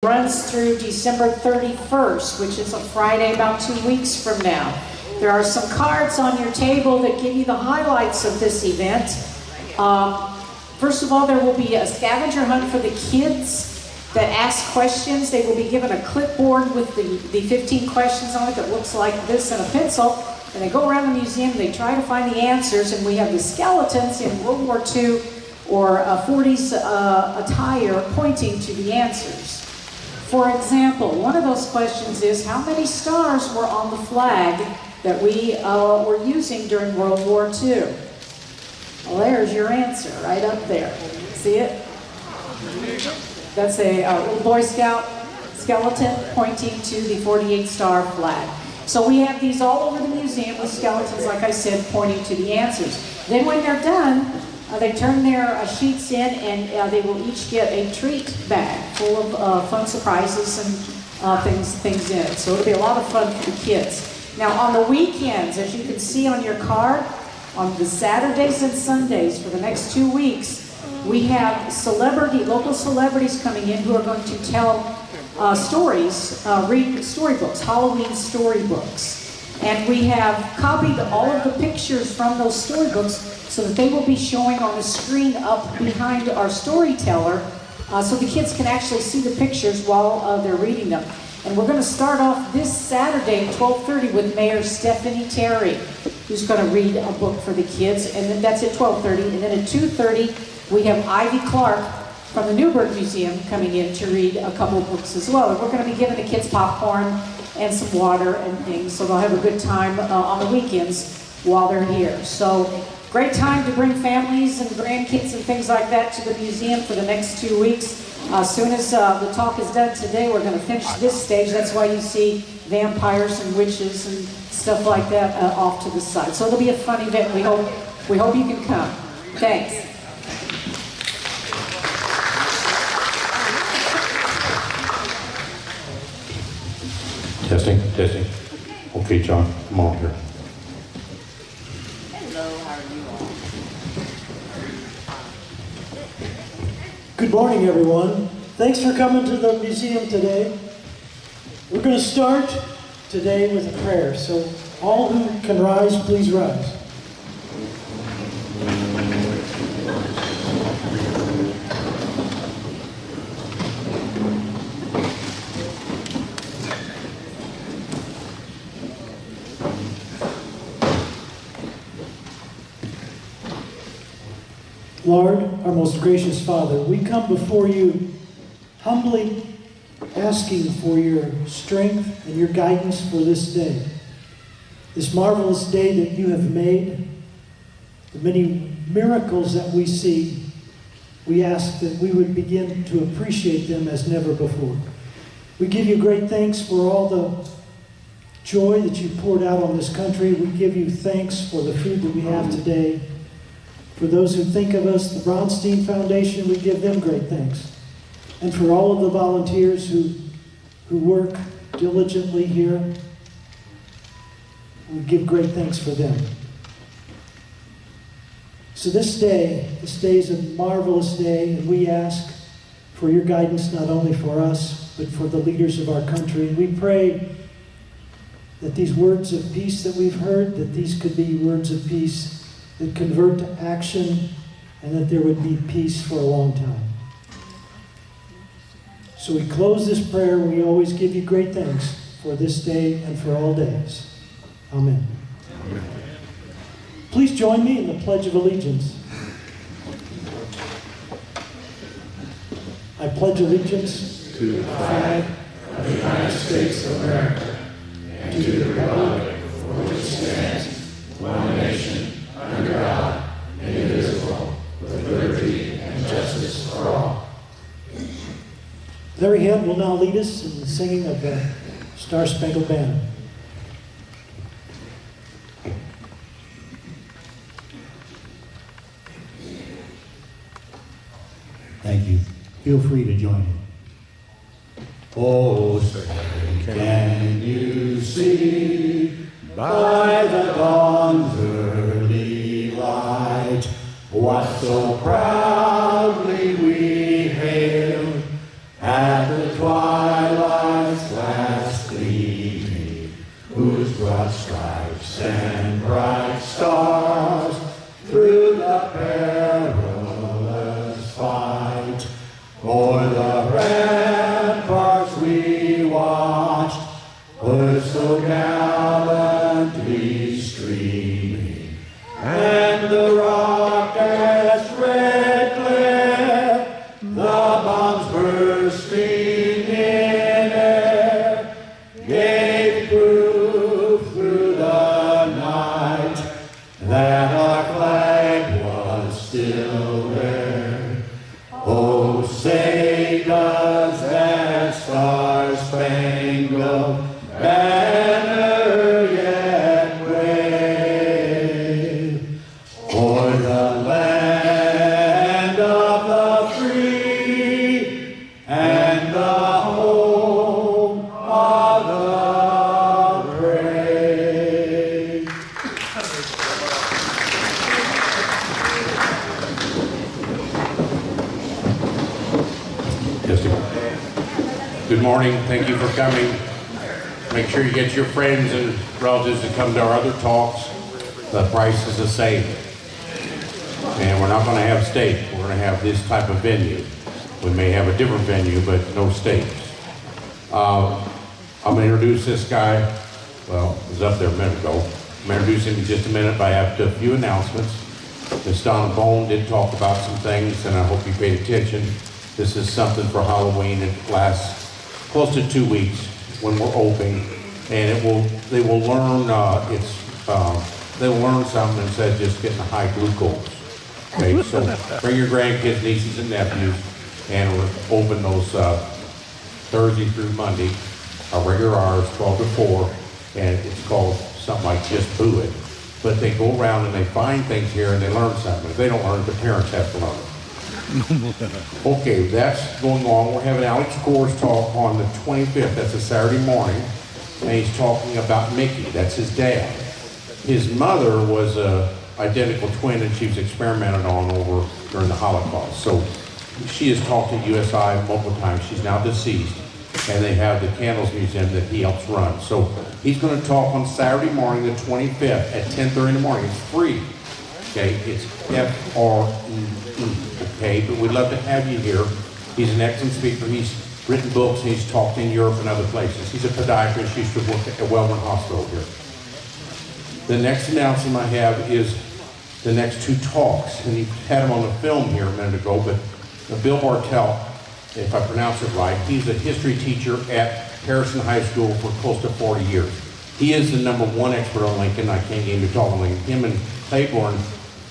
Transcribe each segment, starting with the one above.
Runs through December 31st, which is a Friday about 2 weeks from now. There are some cards on your table that give you the highlights of this event. First of all, there will be a scavenger hunt for the kids that ask questions. They will be given a clipboard with the 15 questions on it that looks like this and a pencil. And they go around the museum, they try to find the answers, and we have the skeletons in World War II or 40s attire pointing to the answers. For example, one of those questions is, how many stars were on the flag that we were using during World War II? Well, there's your answer, right up there. See it? That's a little Boy Scout skeleton pointing to the 48-star flag. So we have these all over the museum with skeletons, like I said, pointing to the answers. Then when they're done, they turn their sheets in, and they will each get a treat bag full of fun surprises and things in it. So it'll be a lot of fun for the kids. Now on the weekends, as you can see on your card, on the Saturdays and Sundays for the next 2 weeks, we have local celebrities coming in who are going to tell stories, read storybooks, Halloween storybooks. And we have copied all of the pictures from those storybooks so that they will be showing on the screen up behind our storyteller, so the kids can actually see the pictures while they're reading them. And we're going to start off this Saturday at 12:30 with Mayor Stephanie Carey, who's going to read a book for the kids, and then that's at 12:30. And then at 2:30, we have Ivy Clark from the Newburgh Museum coming in to read a couple of books as well. And we're going to be giving the kids popcorn and some water and things, so they'll have a good time on the weekends while they're here. So great time to bring families and grandkids and things like that to the museum for the next 2 weeks. As soon as the talk is done today, we're going to finish this stage. That's why you see vampires and witches and stuff like that off to the side. So it'll be a fun event. We hope you can come. Thanks. Testing. Okay, John, come on here. Hello, how are you all? Good morning, everyone. Thanks for coming to the museum today. We're going to start today with a prayer, so all who can rise, please rise. Lord, our most gracious Father, we come before you humbly asking for your strength and your guidance for this day. This marvelous day that you have made, the many miracles that we see, we ask that we would begin to appreciate them as never before. We give you great thanks for all the joy that you poured out on this country. We give you thanks for the food that we have today. For those who think of us, the Bronstein Foundation, we give them great thanks. And for all of the volunteers who work diligently here, we give great thanks for them. So this day is a marvelous day, and we ask for your guidance not only for us, but for the leaders of our country. And we pray that these words of peace that we've heard, that these could be words of peace that convert to action, and that there would be peace for a long time. So we close this prayer. We always give you great thanks for this day and for all days. Amen. Amen. Please join me in the Pledge of Allegiance. I pledge allegiance to the flag of the United States of America and to the republic for which it stands, one nation, under God, indivisible, with liberty and justice for all. Larry Head will now lead us in the singing of the Star-Spangled Banner. Thank you. Feel free to join in. Oh, say, can you see by the dawn's early light what so proudly we hailed at the twilight broad stripes and bright stars through the perilous fight. O'er the ramparts we watched were so gallantly streaming, and the rockets' red glare, the bombs bursting in air, gave proof through the night that our flag was still there. Oh, say does that star-spangled banner yet wave o'er the land of the free and the home of the brave? Good morning. Thank you for coming. Make sure you get your friends and relatives to come to our other talks. The price is the same. And we're not going to have steak. We're going to have this type of venue. We may have a different venue, but no steaks. I'm going to introduce this guy. Well, he was up there a minute ago. I'm going to introduce him in just a minute, but I have a few announcements. Ms. Donna Bone did talk about some things, and I hope you paid attention. This is something for Halloween. It lasts close to 2 weeks when we're open, and they will learn they will learn something instead of just getting high glucose. Okay, so bring your grandkids, nieces, and nephews, and we're open those Thursday through Monday. Our regular hours 12 to 4, and it's called something like Just Boo It. But they go around and they find things here and they learn something. If they don't learn, the parents have to learn it. Okay, that's going on. We're having Alex Gore's talk on the 25th. That's a Saturday morning. And he's talking about Mickey. That's his dad. His mother was a identical twin, and she was experimented on over during the Holocaust. So she has talked to USI multiple times. She's now deceased. And they have the Candles Museum that he helps run. So he's going to talk on Saturday morning, the 25th at 10:30 in the morning. It's free. Okay, it's FREE. Okay, but we'd love to have you here. He's an excellent speaker. He's written books. He's talked in Europe and other places. He's a podiatrist. He used to work at a Wellman Hospital here. The next announcement I have is the next two talks, and he had them on the film here a minute ago, but Bill Bartelt, if I pronounce it right, he's a history teacher at Harrison High School for close to 40 years. He is the #1 expert on Lincoln. I can't get him to talk on Lincoln. Him and Claiborne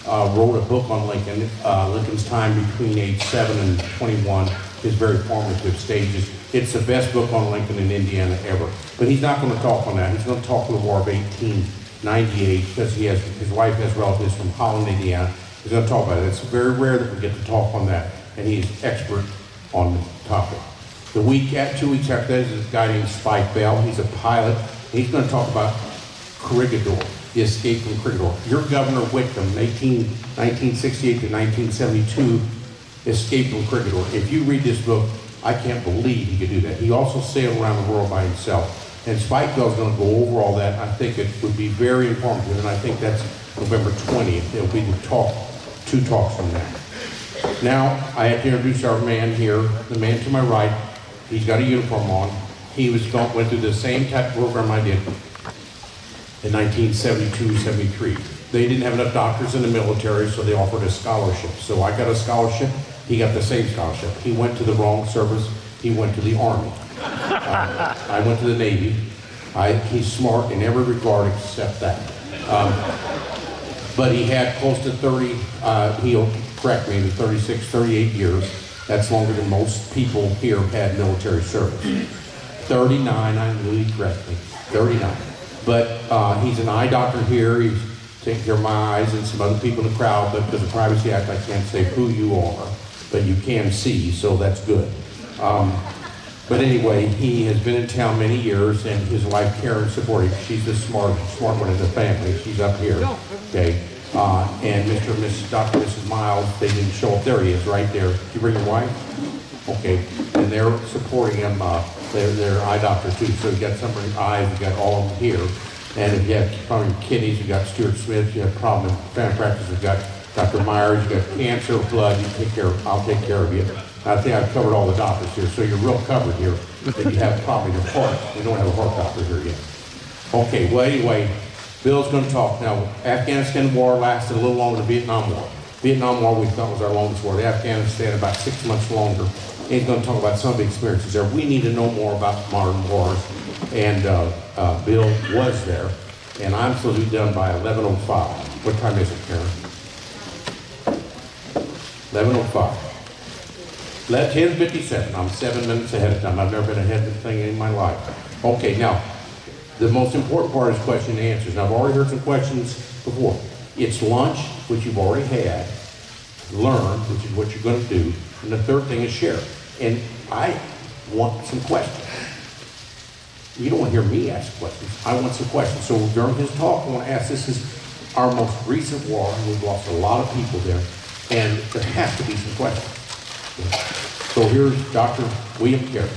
wrote a book on Lincoln, Lincoln's time between age 7 and 21, his very formative stages. It's the best book on Lincoln in Indiana ever. But he's not going to talk on that. He's going to talk on the War of 1898 because his wife has relatives from Holland, Indiana. He's going to talk about it. It's very rare that we get to talk on that, and he's expert on the topic. 2 weeks after that is a guy named Spike Bell. He's a pilot. He's going to talk about Corregidor, the escape from Corregidor. Your Governor Whitcomb, 1968 to 1972, escaped from Corregidor. If you read this book, I can't believe he could do that. He also sailed around the world by himself. And Spike Bell's going to go over all that. I think it would be very informative, and I think that's November 20th. It'll be the two talks from that. Now, I have to introduce our man here, the man to my right. He's got a uniform on. He went through the same type of program I did in 1972-73. They didn't have enough doctors in the military, so they offered a scholarship. So I got a scholarship. He got the same scholarship. He went to the wrong service. He went to the Army. I went to the Navy. He's smart in every regard except that. But he had close to 30, he'll correct me, 36, 38 years. That's longer than most people here have had military service. 39, I knew he correct me, 39. But he's an eye doctor here. He's taking care of my eyes and some other people in the crowd, but because of Privacy Act, I can't say who you are, but you can see, so that's good. But anyway, he has been in town many years, and his wife, Karen, supported him. She's the smart one in the family. She's up here, okay? And Dr. and Mrs. Miles, they didn't show up. There he is, right there. Did you bring your wife? Okay, and they're supporting him. They're eye doctor too, so you got somebody's eyes, you got all of them here. And if you have problem with kidneys, you've got Stuart Smith. If you have a problem in family practice, you've got Dr. Myers. You've got cancer, blood. I'll take care of you. I think I've covered all the doctors here, so you're real covered here. If you have a problem with your heart, we don't have a heart doctor here yet. Okay, well anyway, Bill's going to talk. Now, Afghanistan war lasted a little longer than the Vietnam War. Vietnam War we thought was our longest war. The Afghanistan about 6 months longer. And he's going to talk about some of the experiences there. We need to know more about modern wars. And Bill was there. And I'm supposed to be done by 11:05. What time is it, Karen? 11:05. 10:57. I'm 7 minutes ahead of time. I've never been ahead of anything in my life. Okay, now, the most important part is question and answers. Now, I've already heard some questions before. It's lunch, which you've already had. Learn, which is what you're going to do. And the third thing is share. And I want some questions. You don't want to hear me ask questions. I want some questions. So during his talk, I want to ask, this is our most recent war, and we've lost a lot of people there. And there has to be some questions. So here's Dr. William Carey.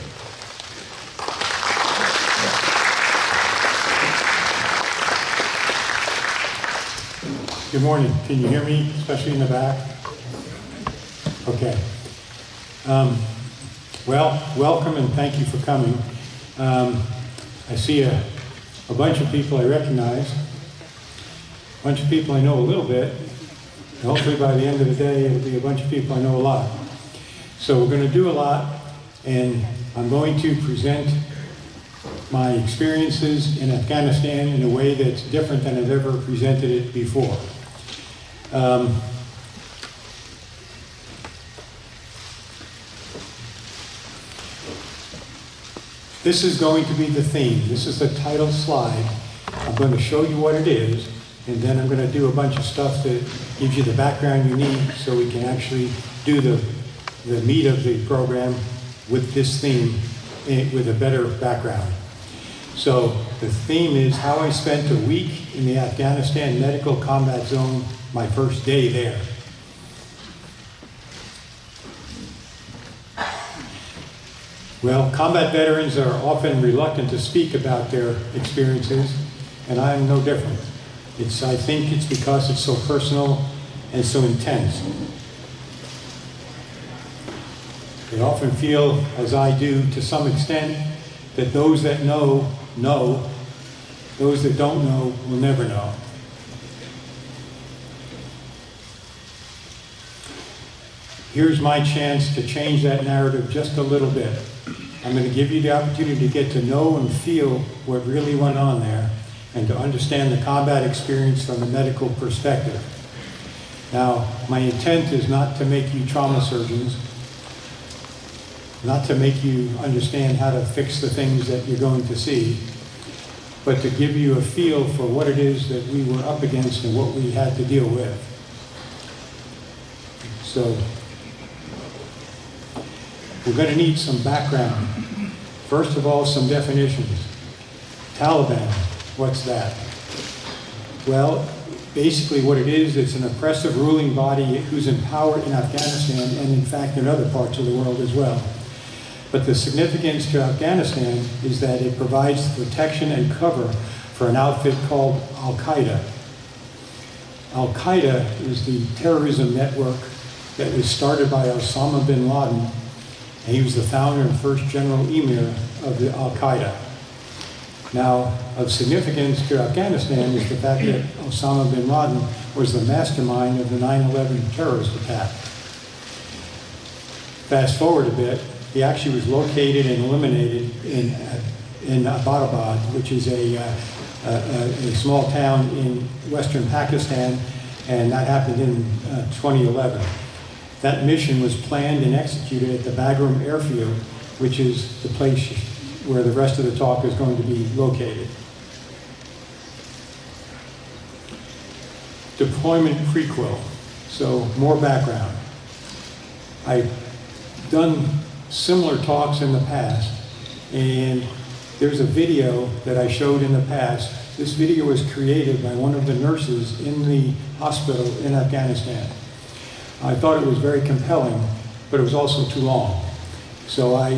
Good morning. Can you hear me, especially in the back? Okay. Well, welcome and thank you for coming. I see a bunch of people I recognize, a bunch of people I know a little bit, and hopefully by the end of the day it'll be a bunch of people I know a lot. So we're going to do a lot, and I'm going to present my experiences in Afghanistan in a way that's different than I've ever presented it before. This is going to be the theme. This is the title slide. I'm going to show you what it is, and then I'm going to do a bunch of stuff that gives you the background you need so we can actually do the meat of the program with this theme with a better background. So the theme is how I spent a week in the Afghanistan Medical Combat Zone, my first day there. Well, combat veterans are often reluctant to speak about their experiences, and I'm no different. I think it's because it's so personal and so intense. They often feel, as I do to some extent, that those that know, know. Those that don't know will never know. Here's my chance to change that narrative just a little bit. I'm going to give you the opportunity to get to know and feel what really went on there and to understand the combat experience from a medical perspective. Now, my intent is not to make you trauma surgeons, not to make you understand how to fix the things that you're going to see, but to give you a feel for what it is that we were up against and what we had to deal with. So, we're going to need some background. First of all, some definitions. Taliban, what's that? Well, basically what it is, it's an oppressive ruling body who's in power in Afghanistan and in fact in other parts of the world as well. But the significance to Afghanistan is that it provides protection and cover for an outfit called Al-Qaeda. Al-Qaeda is the terrorism network that was started by Osama bin Laden, and he was the founder and first general emir of the Al-Qaeda. Now, of significance to Afghanistan is the fact that Osama bin Laden was the mastermind of the 9/11 terrorist attack. Fast forward a bit, he actually was located and eliminated in Abbottabad, which is a small town in western Pakistan, and that happened in 2011. That mission was planned and executed at the Bagram airfield, which is the place where the rest of the talk is going to be located. Deployment prequel. So more background. I've done similar talks in the past, and there's a video that I showed in the past. This video was created by one of the nurses in the hospital in Afghanistan. I thought it was very compelling, but it was also too long. So I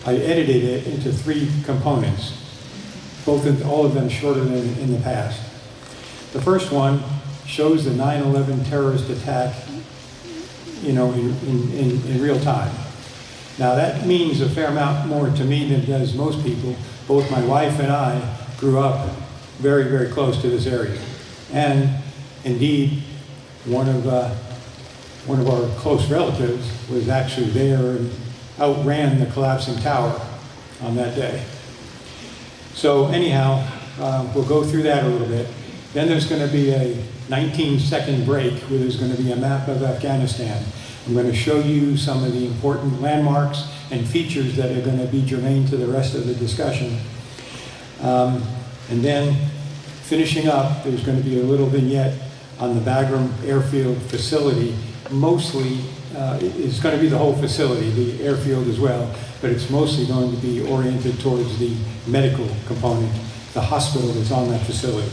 edited it into 3 components. all of them shorter than in the past. The first one shows the 9/11 terrorist attack, you know, in real time. Now that means a fair amount more to me than it does most people. Both my wife and I grew up very, very close to this area. And indeed, one of our close relatives was actually there and outran the collapsing tower on that day. So anyhow, we'll go through that a little bit. Then there's going to be a 19-second break where there's going to be a map of Afghanistan. I'm going to show you some of the important landmarks and features that are going to be germane to the rest of the discussion. And then finishing up, there's going to be a little vignette on the Bagram Airfield facility. Mostly, it's going to be the whole facility, the airfield as well, but it's mostly going to be oriented towards the medical component, the hospital that's on that facility.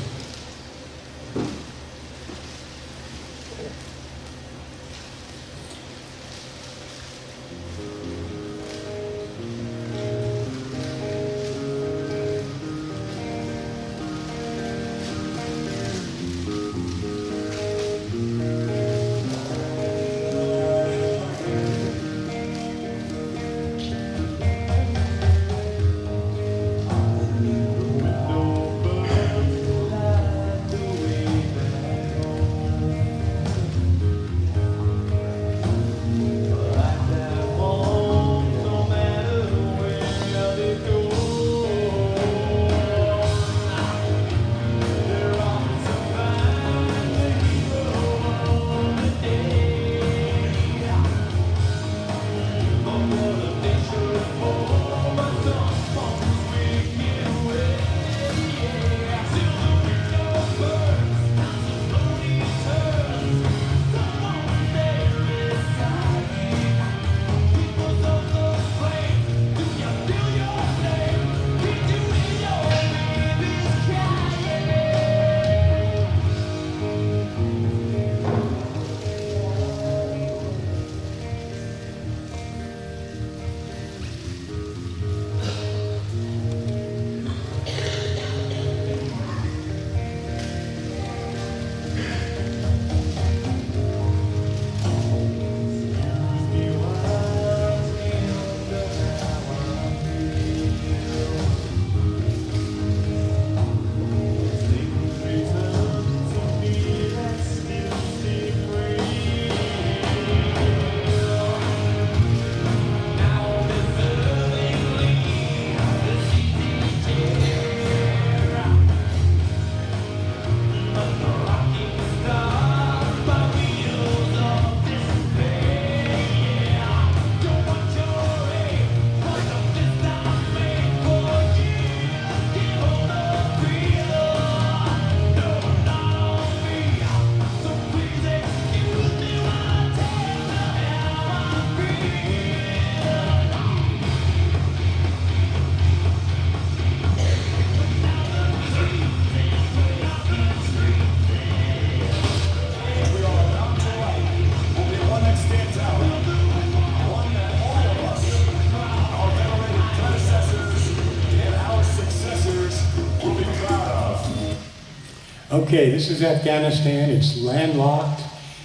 Okay, this is Afghanistan. It's landlocked.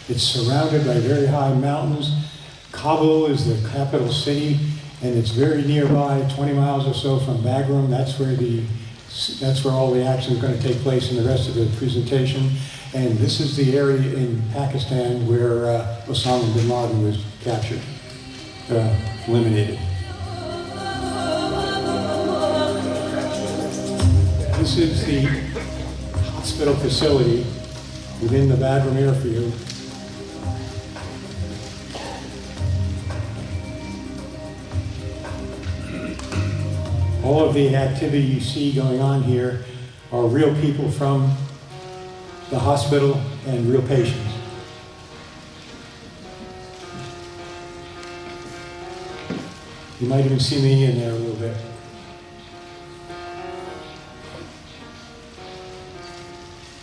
It's surrounded by very high mountains. Kabul is the capital city, and it's very nearby, 20 miles or so from Bagram. That's where all the action is going to take place in the rest of the presentation. And this is the area in Pakistan where Osama bin Laden was captured, eliminated. This is the hospital facility within the Bagram airfield. All of the activity you see going on here are real people from the hospital and real patients. You might even see me in there a little bit.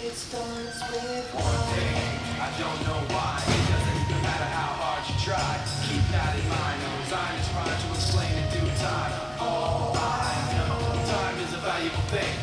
It starts with I don't know why. It doesn't matter how hard you try. Keep that in mind. No design is trying to explain in due time. All I know, time is a valuable thing.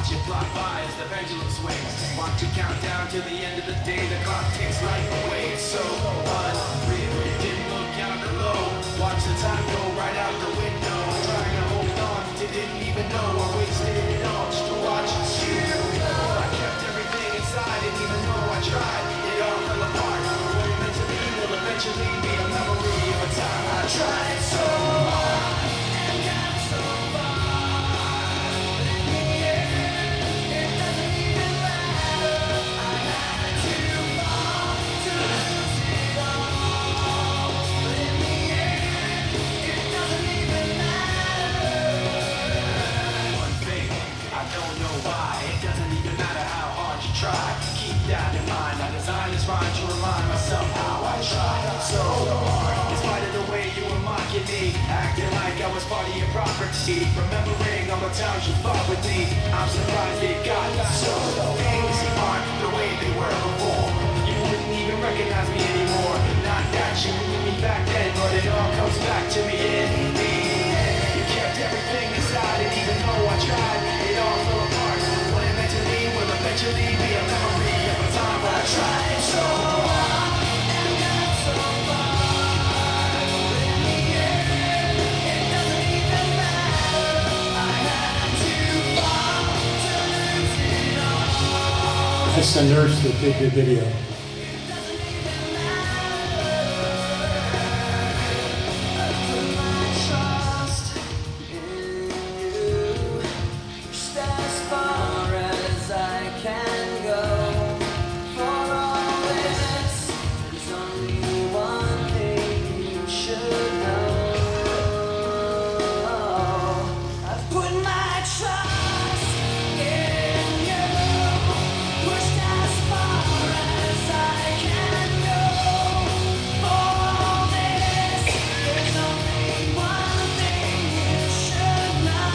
watch it fly by as the pendulum swings. Watch it count down to the end of the day. The clock takes life away. It's so unreal. You didn't look out below. Watch the time go right out the window. Trying to hold on to didn't even know I wasted it all just to watch you go. I kept everything inside, didn't even know I tried. It all fell apart. What it meant to me will eventually be a memory of a time I tried so hard and got so far. But in the end, it doesn't even matter. I had to fall to lose it all. But in the end, it doesn't even matter. One thing, I don't know why. It doesn't even matter how hard you try. Keep that in mind. I designed this rhyme to remind myself how I tried so hard. In spite of the way you were mocking me, acting like I was part of your property. Remembering all the times you fought with me, I'm surprised it got so. Things aren't the way they were before. You wouldn't even recognize me anymore. Not that you knew me back then, but it all comes back to me in the end. You kept everything inside, and even though I tried, it all fell apart. What it meant to me will eventually be a memory of a time when I tried so hard and got so far. But in the end, it doesn't even matter. I had to fall to lose it all. That's the nurse that did the video. Trust in you, just as far as I can go. For all this, there's only one thing you should know. I've put my trust in you, pushed as far as I can go. For all this, there's only one thing you should know.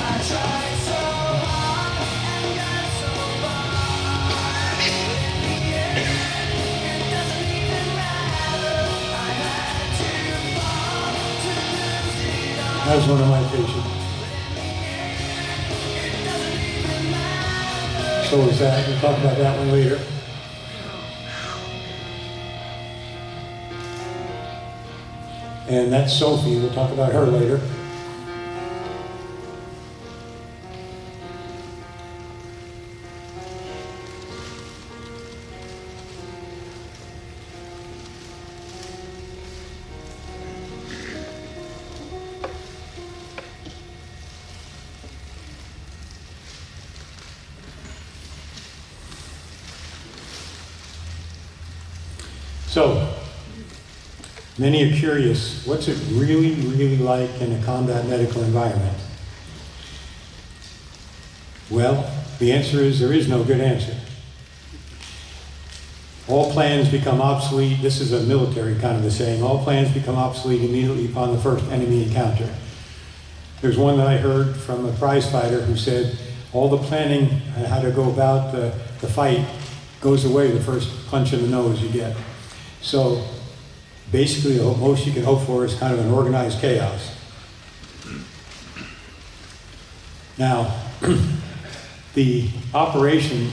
I tried so hard and got so far. In the end, it doesn't even matter. I had to fall to lose it all. That was one of my patients. So was that. We'll talk about that one later. And that's Sophie. We'll talk about her later. So, many are curious, what's it really, really like in a combat medical environment? Well, the answer is there is no good answer. All plans become obsolete. This is a military kind of a saying. All plans become obsolete immediately upon the first enemy encounter. There's one that I heard from a prize fighter who said, all the planning on how to go about the fight goes away the first punch in the nose you get. So basically, the most you can hope for is kind of an organized chaos. Now, the operation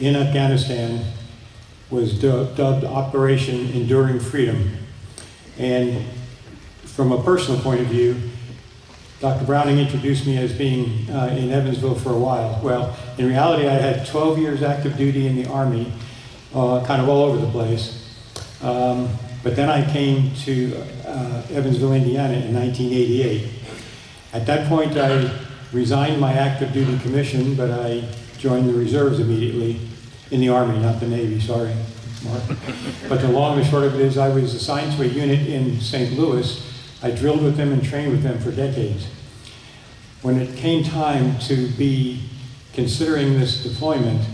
in Afghanistan was dubbed Operation Enduring Freedom. And from a personal point of view, Dr. Browning introduced me as being in Evansville for a while. Well, in reality, I had 12 years active duty in the Army, kind of all over the place. But then I came to Evansville, Indiana in 1988. At that point, I resigned my active duty commission, but I joined the reserves immediately in the Army, not the Navy, sorry, Mark. But the long and short of it is I was assigned to a unit in St. Louis. I drilled with them and trained with them for decades. When it came time to be considering this deployment,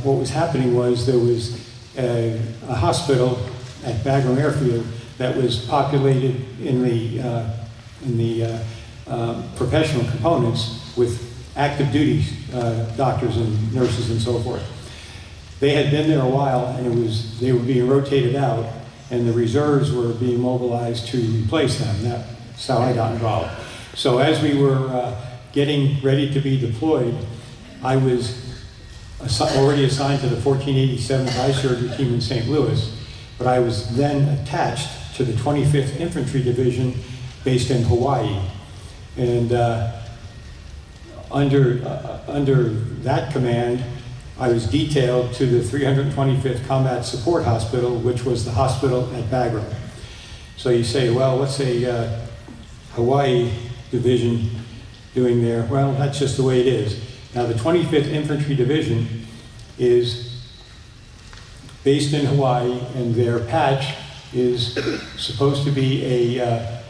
what was happening was there was a hospital at Bagram Airfield that was populated in the professional components with active duty doctors and nurses and so forth. They had been there a while, and they were being rotated out, and the reserves were being mobilized to replace them. That's how I got involved. So as we were getting ready to be deployed, I was already assigned to the 1487th Eye Surgery Team in St. Louis, but I was then attached to the 25th Infantry Division based in Hawaii. And under that command, I was detailed to the 325th Combat Support Hospital, which was the hospital at Bagram. So you say, well, what's a Hawaii division doing there? Well, that's just the way it is. Now, the 25th Infantry Division is based in Hawaii, and their patch is supposed to be a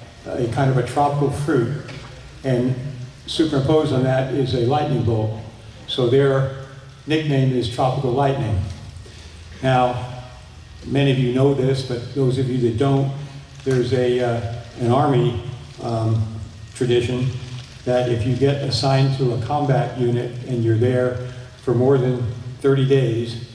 kind of a tropical fruit, and superimposed on that is a lightning bolt. So their nickname is Tropical Lightning. Now, many of you know this, but those of you that don't, there's an Army tradition that if you get assigned to a combat unit and you're there for more than 30 days,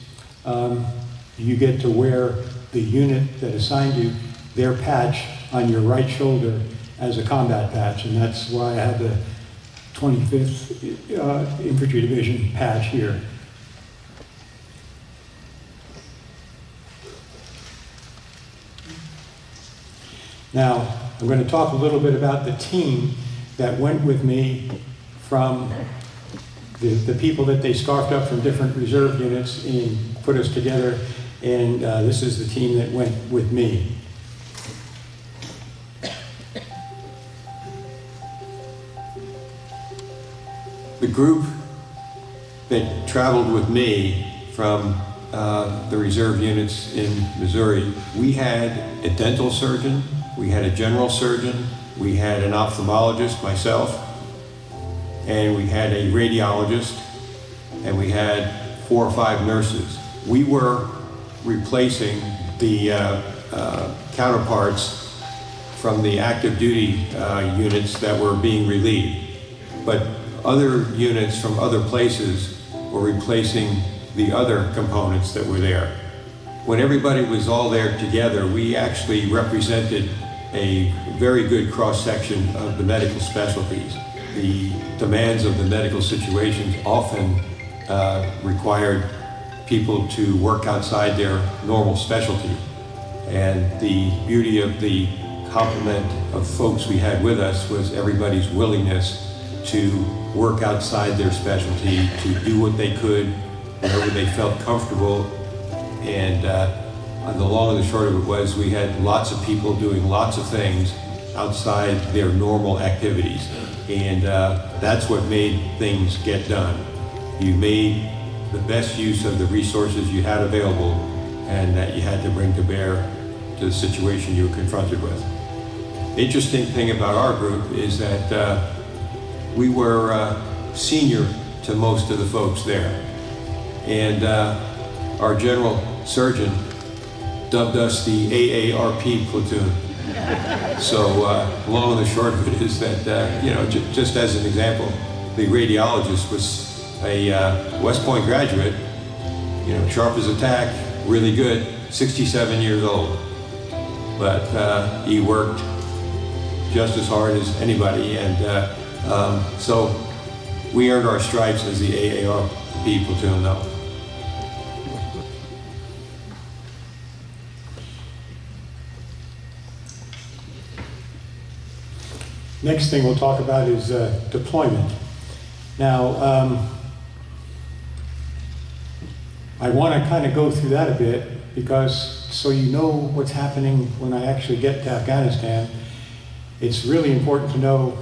you get to wear the unit that assigned you their patch on your right shoulder as a combat patch, and that's why I have the 25th Infantry Division patch here. Now, I'm going to talk a little bit about the team that went with me from the people that they scarfed up from different reserve units and put us together, and this is the team that went with me. The group that traveled with me from the reserve units in Missouri, we had a dental surgeon, we had a general surgeon, we had an ophthalmologist, myself, and we had a radiologist, and we had 4 or 5 nurses. We were replacing the counterparts from the active duty units that were being relieved. But other units from other places were replacing the other components that were there. When everybody was all there together, we actually represented a very good cross-section of the medical specialties. The demands of the medical situations often required people to work outside their normal specialty. And the beauty of the complement of folks we had with us was everybody's willingness to work outside their specialty, to do what they could whenever they felt comfortable. And the long and the short of it was we had lots of people doing lots of things outside their normal activities. And that's what made things get done. You made the best use of the resources you had available and that you had to bring to bear to the situation you were confronted with. The interesting thing about our group is that we were senior to most of the folks there. And our general surgeon dubbed us the AARP platoon. So long and the short of it is that, just as an example, the radiologist was a West Point graduate, sharp as a tack, really good, 67 years old. But he worked just as hard as anybody, and so we earned our stripes as the AARP platoon, though. Next thing we'll talk about is deployment. Now, I want to kind of go through that a bit because so you know what's happening when I actually get to Afghanistan. It's really important to know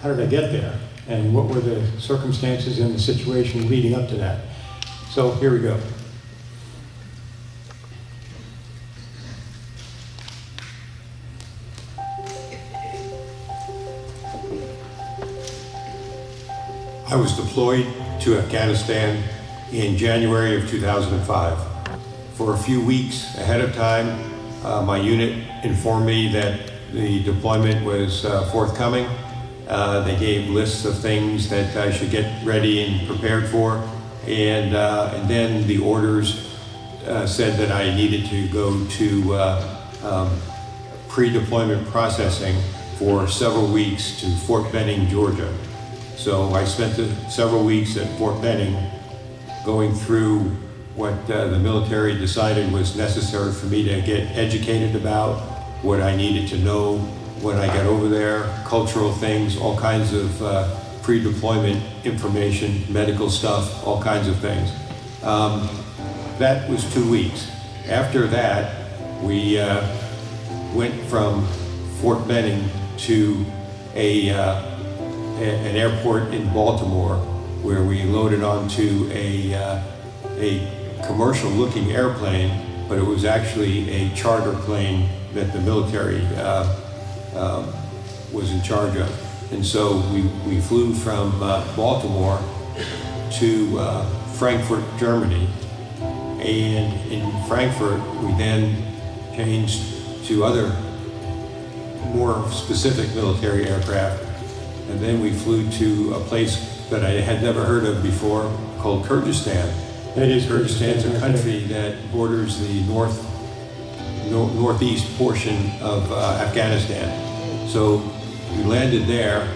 how did I get there and what were the circumstances and the situation leading up to that. So here we go. I was deployed to Afghanistan in January of 2005. For a few weeks ahead of time, my unit informed me that the deployment was forthcoming. They gave lists of things that I should get ready and prepared for, and then the orders said that I needed to go to pre-deployment processing for several weeks to Fort Benning, Georgia. So I spent several weeks at Fort Benning going through what the military decided was necessary for me to get educated about, what I needed to know when I got over there, cultural things, all kinds of pre-deployment information, medical stuff, all kinds of things. That was 2 weeks. After that, we went from Fort Benning to an airport in Baltimore, where we loaded onto a commercial-looking airplane, but it was actually a charter plane that the military was in charge of. And so we flew from Baltimore to Frankfurt, Germany. And in Frankfurt, we then changed to other more specific military aircraft. And then we flew to a place that I had never heard of before called Kyrgyzstan. That is Kyrgyzstan's a country that borders the northeast portion of Afghanistan. So we landed there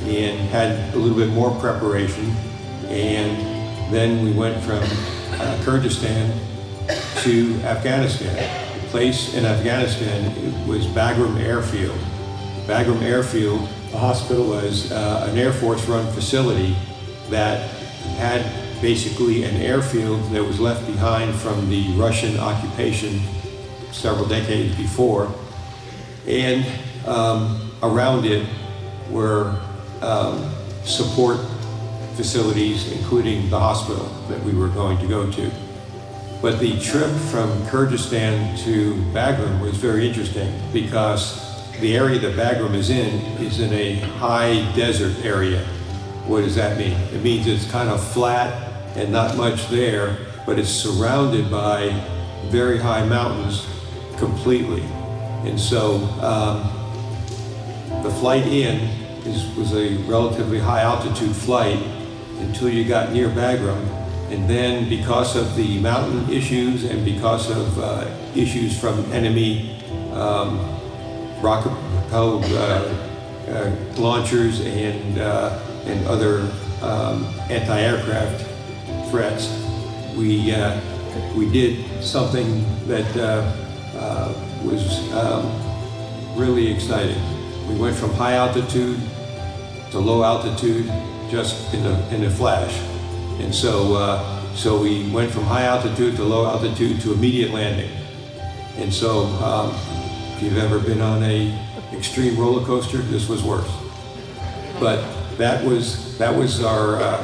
and had a little bit more preparation, and then we went from Kyrgyzstan to Afghanistan. The place in Afghanistan was Bagram Airfield. Bagram Airfield, the hospital, was an Air Force run facility that had basically an airfield that was left behind from the Russian occupation several decades before, and around it were support facilities, including the hospital that we were going to go to. But the trip from Kyrgyzstan to Bagram was very interesting because the area that Bagram is in a high desert area. What does that mean? It means it's kind of flat and not much there, but it's surrounded by very high mountains completely. And so the flight in was a relatively high altitude flight until you got near Bagram. And then because of the mountain issues and because of issues from enemy rocket-propelled launchers and other anti-aircraft threats, we did something that was really exciting. We went from high altitude to low altitude just in a flash. And so we went from high altitude to low altitude to immediate landing. And so if you've ever been on a extreme roller coaster, this was worse. But that was our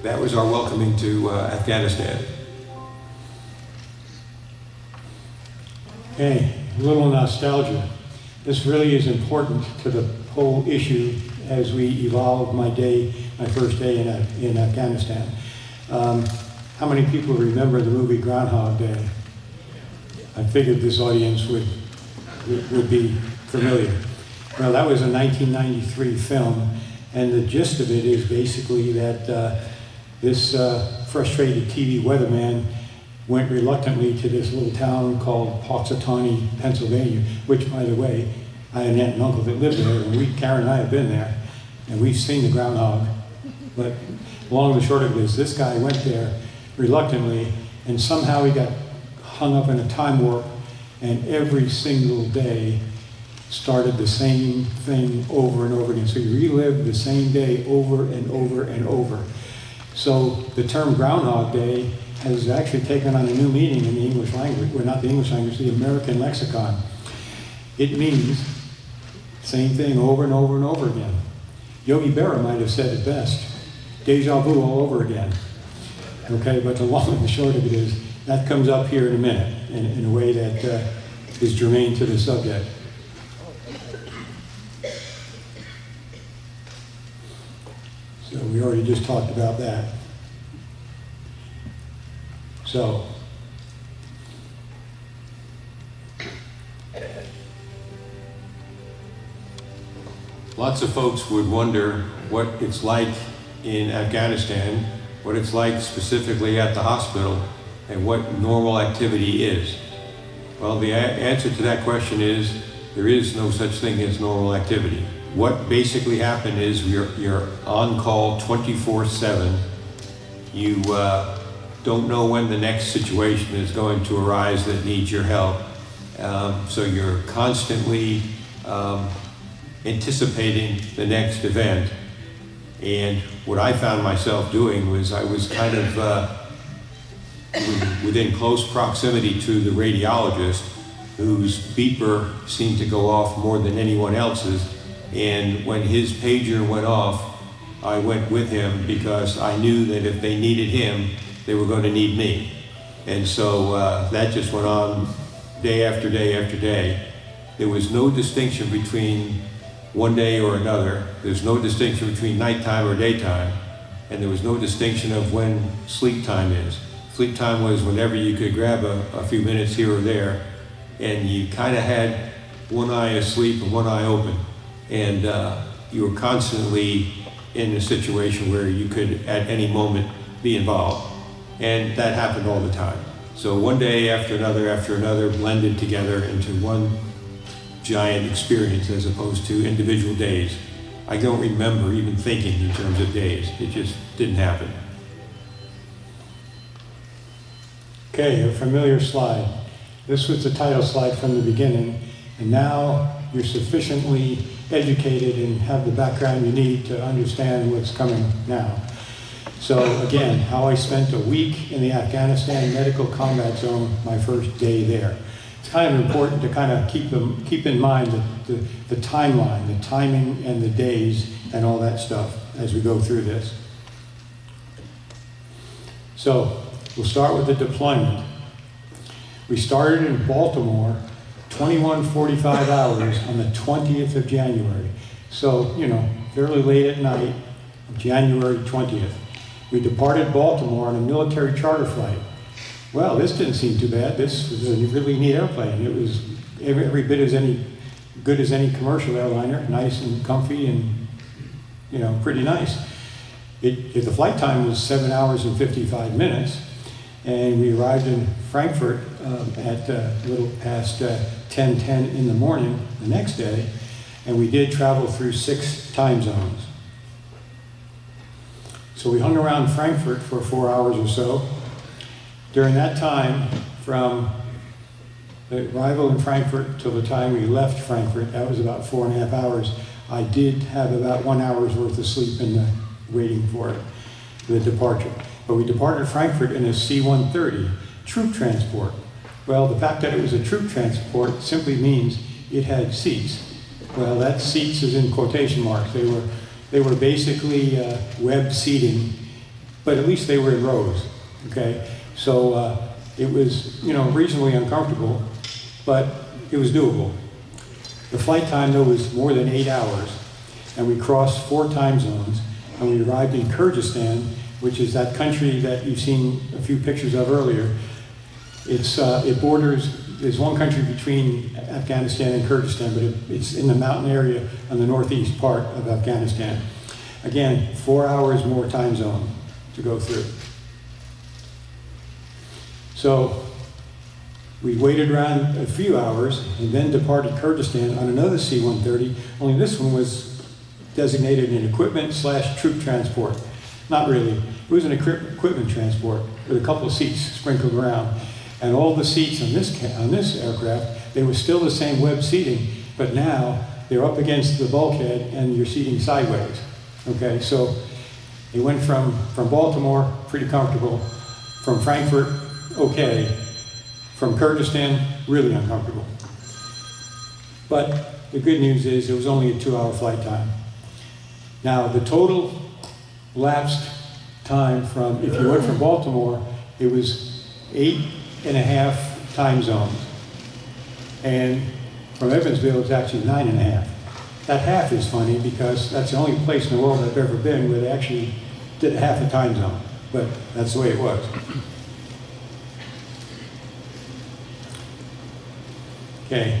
welcoming to Afghanistan. Okay, a little nostalgia. This really is important to the whole issue as we evolve my first day in Afghanistan. How many people remember the movie Groundhog Day? I figured this audience would be familiar. Well, that was a 1993 film, and the gist of it is basically that this frustrated TV weatherman went reluctantly to this little town called Punxsutawney, Pennsylvania, which, by the way, I had an aunt and uncle that lived there, and Karen and I have been there, and we've seen the groundhog. But long and the short of it is, this guy went there reluctantly, and somehow he got hung up in a time warp, and every single day started the same thing over and over again. So you relive the same day over and over and over. So the term Groundhog Day has actually taken on a new meaning in the English language, well, not the English language, the American lexicon. It means same thing over and over and over again. Yogi Berra might have said it best, deja vu all over again. Okay, but the long and the short of it is, that comes up here in a minute in a way that is germane to the subject. So we already just talked about that. So, lots of folks would wonder what it's like in Afghanistan, what it's like specifically at the hospital, and what normal activity is. Well, the answer to that question is there is no such thing as normal activity. What basically happened is you're on call 24/7. You don't know when the next situation is going to arise that needs your help. So you're constantly anticipating the next event. And what I found myself doing was I was kind of within close proximity to the radiologist, whose beeper seemed to go off more than anyone else's. And when his pager went off, I went with him because I knew that if they needed him, they were going to need me. And so that just went on day after day after day. There was no distinction between one day or another. There's no distinction between nighttime or daytime. And there was no distinction of when sleep time is. Sleep time was whenever you could grab a few minutes here or there, and you kind of had one eye asleep and one eye open. And you were constantly in a situation where you could at any moment be involved. And that happened all the time. So one day after another blended together into one giant experience as opposed to individual days. I don't remember even thinking in terms of days. It just didn't happen. Okay, a familiar slide. This was the title slide from the beginning, and now you're sufficiently educated and have the background you need to understand what's coming now. So again, how I spent a week in the Afghanistan Medical Combat Zone, my first day there. It's kind of important to kind of keep in mind the timeline, the timing and the days and all that stuff as we go through this. So we'll start with the deployment. We started in Baltimore, 21:45 hours on the 20th of January. So, you know, fairly late at night, January 20th. We departed Baltimore on a military charter flight. Well, this didn't seem too bad. This was a really neat airplane. It was every bit as good as any commercial airliner, nice and comfy and, you know, pretty nice. The flight time was 7 hours and 55 minutes, and we arrived in Frankfurt at a little past 10:10 in the morning the next day, and we did travel through 6 time zones. So we hung around Frankfurt for 4 hours or so. During that time, from the arrival in Frankfurt till the time we left Frankfurt, that was about 4.5 hours, I did have about 1 hour's worth of sleep in the waiting for it, the departure. But we departed Frankfurt in a C-130 troop transport. Well, the fact that it was a troop transport simply means it had seats. Well, that seats is in quotation marks. They were basically web seating, but at least they were in rows, okay? So it was, you know, reasonably uncomfortable, but it was doable. The flight time, though, was more than 8 hours, and we crossed 4 time zones, and we arrived in Kyrgyzstan, which is that country that you've seen a few pictures of earlier. It borders, there's one country between Afghanistan and Kyrgyzstan, but it's in the mountain area on the northeast part of Afghanistan. Again, 4 hours more time zone to go through. So we waited around a few hours and then departed Kyrgyzstan on another C-130, only this one was designated an equipment/troop transport. Not really. It was an equipment transport with a couple of seats sprinkled around. And all the seats on this aircraft, they were still the same web seating, but now they're up against the bulkhead and you're seating sideways. Okay, so it went from Baltimore, pretty comfortable, from Frankfurt, okay, from Kyrgyzstan, really uncomfortable. But the good news is it was only a 2-hour flight time. Now, the total lapsed time from, if you went from Baltimore, it was 8.5 time zones. And from Evansville, it's actually 9.5. That half is funny because that's the only place in the world I've ever been where they actually did half a time zone. But that's the way it was. Okay.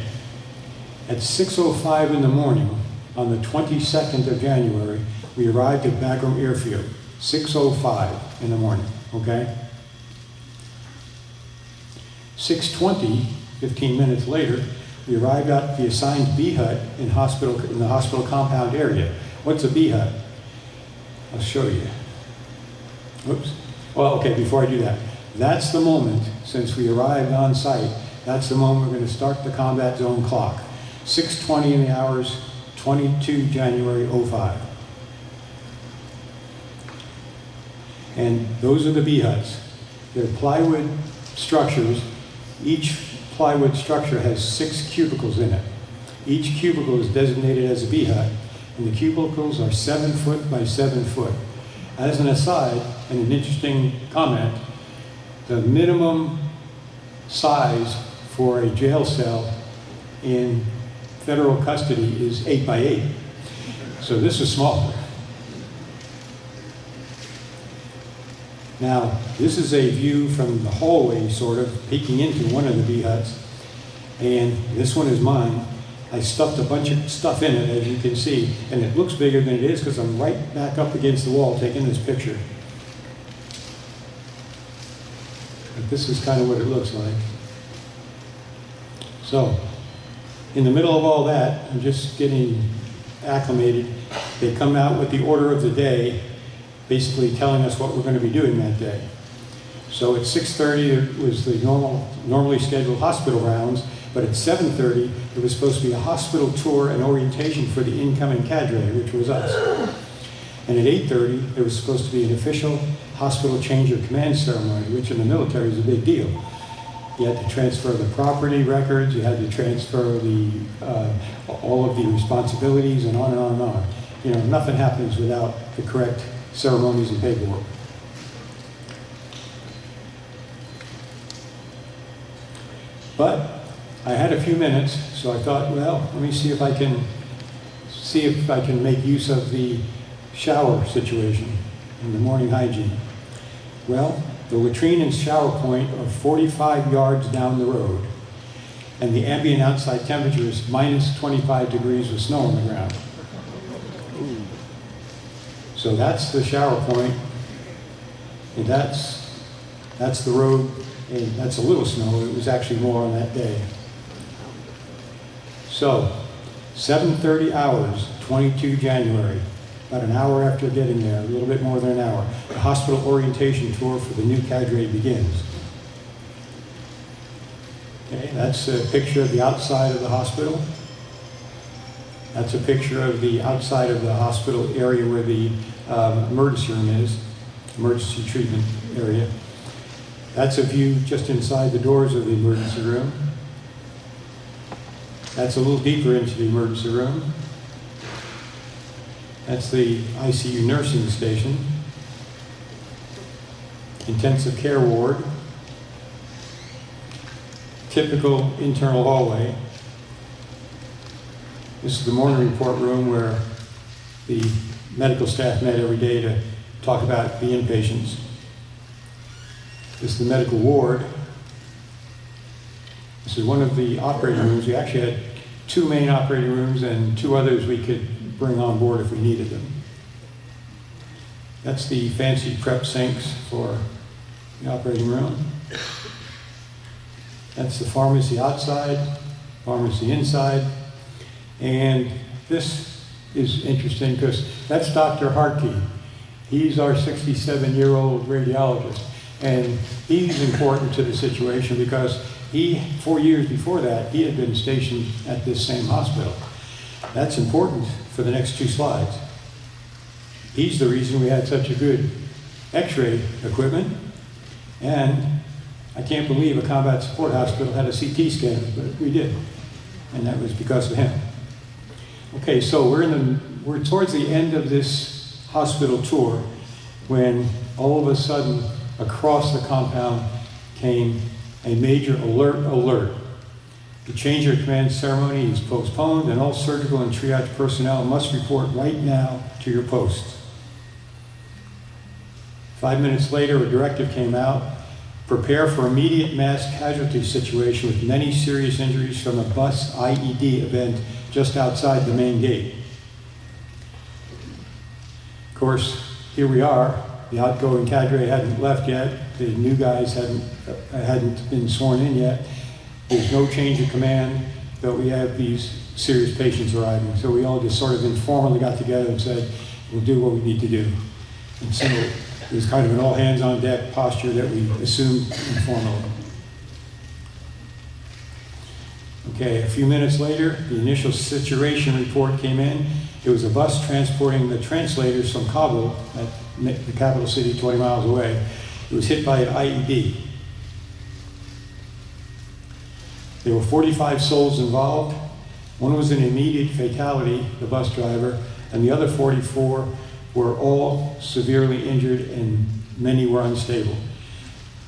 At 6:05 in the morning, on the 22nd of January, we arrived at Bagram Airfield. 6:05 in the morning, okay? 6:20, 15 minutes later, We arrived at the assigned B hut in the hospital compound area. What's a B hut? I'll show you. Oops. Well, okay, before I do that, that's the moment, since we arrived on site, that's the moment we're going to start the combat zone clock. 6:20 in the hours, 22 January 05. And those are the B huts. They're plywood structures. Each plywood structure has 6 cubicles in it. Each cubicle is designated as a B hut, and the cubicles are 7 foot by 7 foot. As an aside, and an interesting comment, the minimum size for a jail cell in federal custody is 8 by 8. So this is smaller. Now, this is a view from the hallway, sort of, peeking into one of the B huts. And this one is mine. I stuffed a bunch of stuff in it, as you can see, and it looks bigger than it is because I'm right back up against the wall taking this picture. But this is kind of what it looks like. So, in the middle of all that, I'm just getting acclimated. They come out with the order of the day, basically telling us what we're going to be doing that day. So at 6:30, it was the normally scheduled hospital rounds, but at 7:30, it was supposed to be a hospital tour and orientation for the incoming cadre, which was us. And at 8:30, there was supposed to be an official hospital change of command ceremony, which in the military is a big deal. You had to transfer the property records, you had to transfer all of the responsibilities, and on and on and on. You know, nothing happens without the correct ceremonies and paperwork. But I had a few minutes, so I thought, well, let me see if I can make use of the shower situation and the morning hygiene. Well, the latrine and shower point are 45 yards down the road, and the ambient outside temperature is minus 25 degrees with snow on the ground. So that's the shower point, and that's the road, and that's a little snow. It was actually more on that day. So, 7:30 hours, 22 January, about an hour after getting there, a little bit more than an hour, the hospital orientation tour for the new cadre begins. Okay, that's a picture of the outside of the hospital. That's a picture of the outside of the hospital area where the emergency room is, emergency treatment area. That's a view just inside the doors of the emergency room. That's a little deeper into the emergency room. That's the ICU nursing station. Intensive care ward. Typical internal hallway. This is the morning report room where the medical staff met every day to talk about the inpatients. This is the medical ward. This is one of the operating rooms. We actually had 2 main operating rooms and 2 others we could bring on board if we needed them. That's the fancy prep sinks for the operating room. That's the pharmacy outside, pharmacy inside. And this is interesting because that's Dr. Hartke. He's our 67-year-old radiologist. And he's important to the situation because 4 years before that, he had been stationed at this same hospital. That's important for the next 2 slides. He's the reason we had such a good X-ray equipment. And I can't believe a combat support hospital had a CT scanner, but we did. And that was because of him. Okay, so we're towards the end of this hospital tour when all of a sudden across the compound came a major alert. The change of command ceremony is postponed and all surgical and triage personnel must report right now to your posts. 5 minutes later, a directive came out. Prepare for immediate mass casualty situation with many serious injuries from a bus IED event just outside the main gate. Of course, here we are. The outgoing cadre hadn't left yet. The new guys hadn't been sworn in yet. There's no change of command. that we have these serious patients arriving. So we all just sort of informally got together and said, we'll do what we need to do. And so it was kind of an all hands on deck posture that we assumed informally. Okay, a few minutes later, the initial situation report came in. It was a bus transporting the translators from Kabul, the capital city 20 miles away. It was hit by an IED. There were 45 souls involved. One was an immediate fatality, the bus driver, and the other 44 were all severely injured and many were unstable.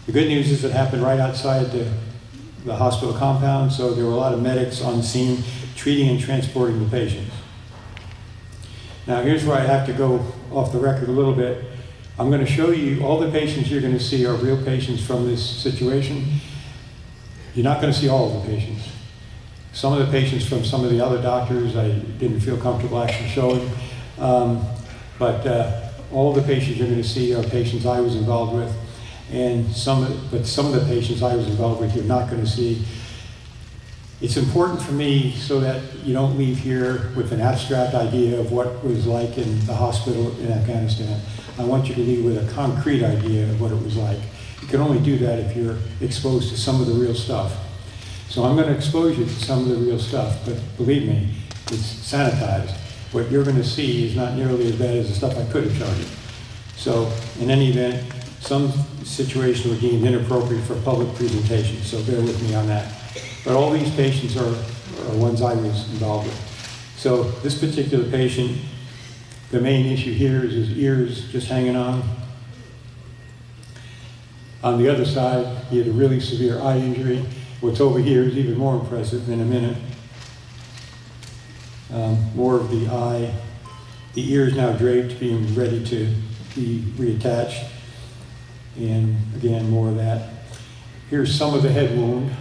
The good news is it happened right outside the hospital compound, so there were a lot of medics on scene treating and transporting the patients. Now here's where I have to go off the record a little bit. I'm going to show you all the patients you're going to see are real patients from this situation. You're not going to see all of the patients. Some of the patients from some of the other doctors I didn't feel comfortable actually showing. But all the patients you're going to see are patients I was involved with. And some of the patients I was involved with you're not going to see. It's important for me so that you don't leave here with an abstract idea of what it was like in the hospital in Afghanistan. I want you to leave with a concrete idea of what it was like. You can only do that if you're exposed to some of the real stuff. So I'm going to expose you to some of the real stuff, but believe me, it's sanitized. What you're going to see is not nearly as bad as the stuff I could have shown you. So in any event, some situations were deemed inappropriate for public presentation, so bear with me on that. But all these patients are ones I was involved with. So this particular patient, the main issue here is his ears just hanging on. On the other side, he had a really severe eye injury. What's over here is even more impressive in a minute. More of the eye. The ear is now draped, being ready to be reattached. And again, more of that. Here's some of the head wound.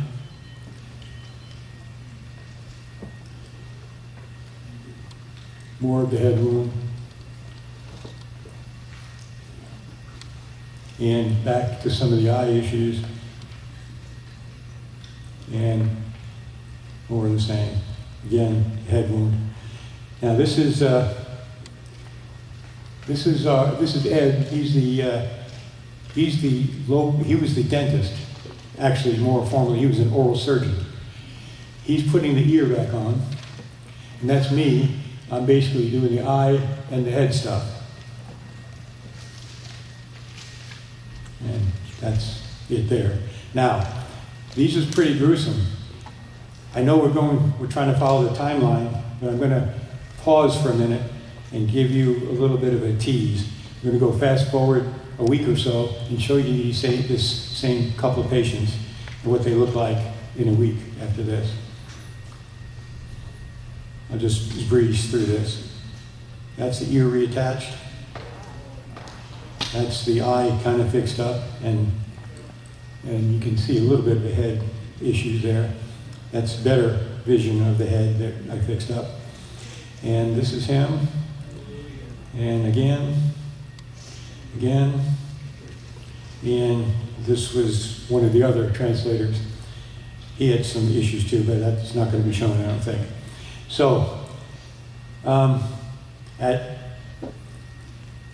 More of the head wound. And back to some of the eye issues. And more of the same. Again, head wound. Now this is Ed. He was the dentist. Actually, more formally, he was an oral surgeon. He's putting the ear back on, and that's me. I'm basically doing the eye and the head stuff. And that's it there. Now, these is pretty gruesome. I know we're trying to follow the timeline, but I'm going to pause for a minute and give you a little bit of a tease. I'm going to go fast forward a week or so and show you this same couple of patients and what they look like in a week after this. I'll just breeze through this. That's the ear reattached. That's the eye kind of fixed up, and you can see a little bit of the head issues there. That's better vision of the head that I fixed up. And this is him. And again. And this was one of the other translators. He had some issues too, but that's not going to be shown, I don't think. So, at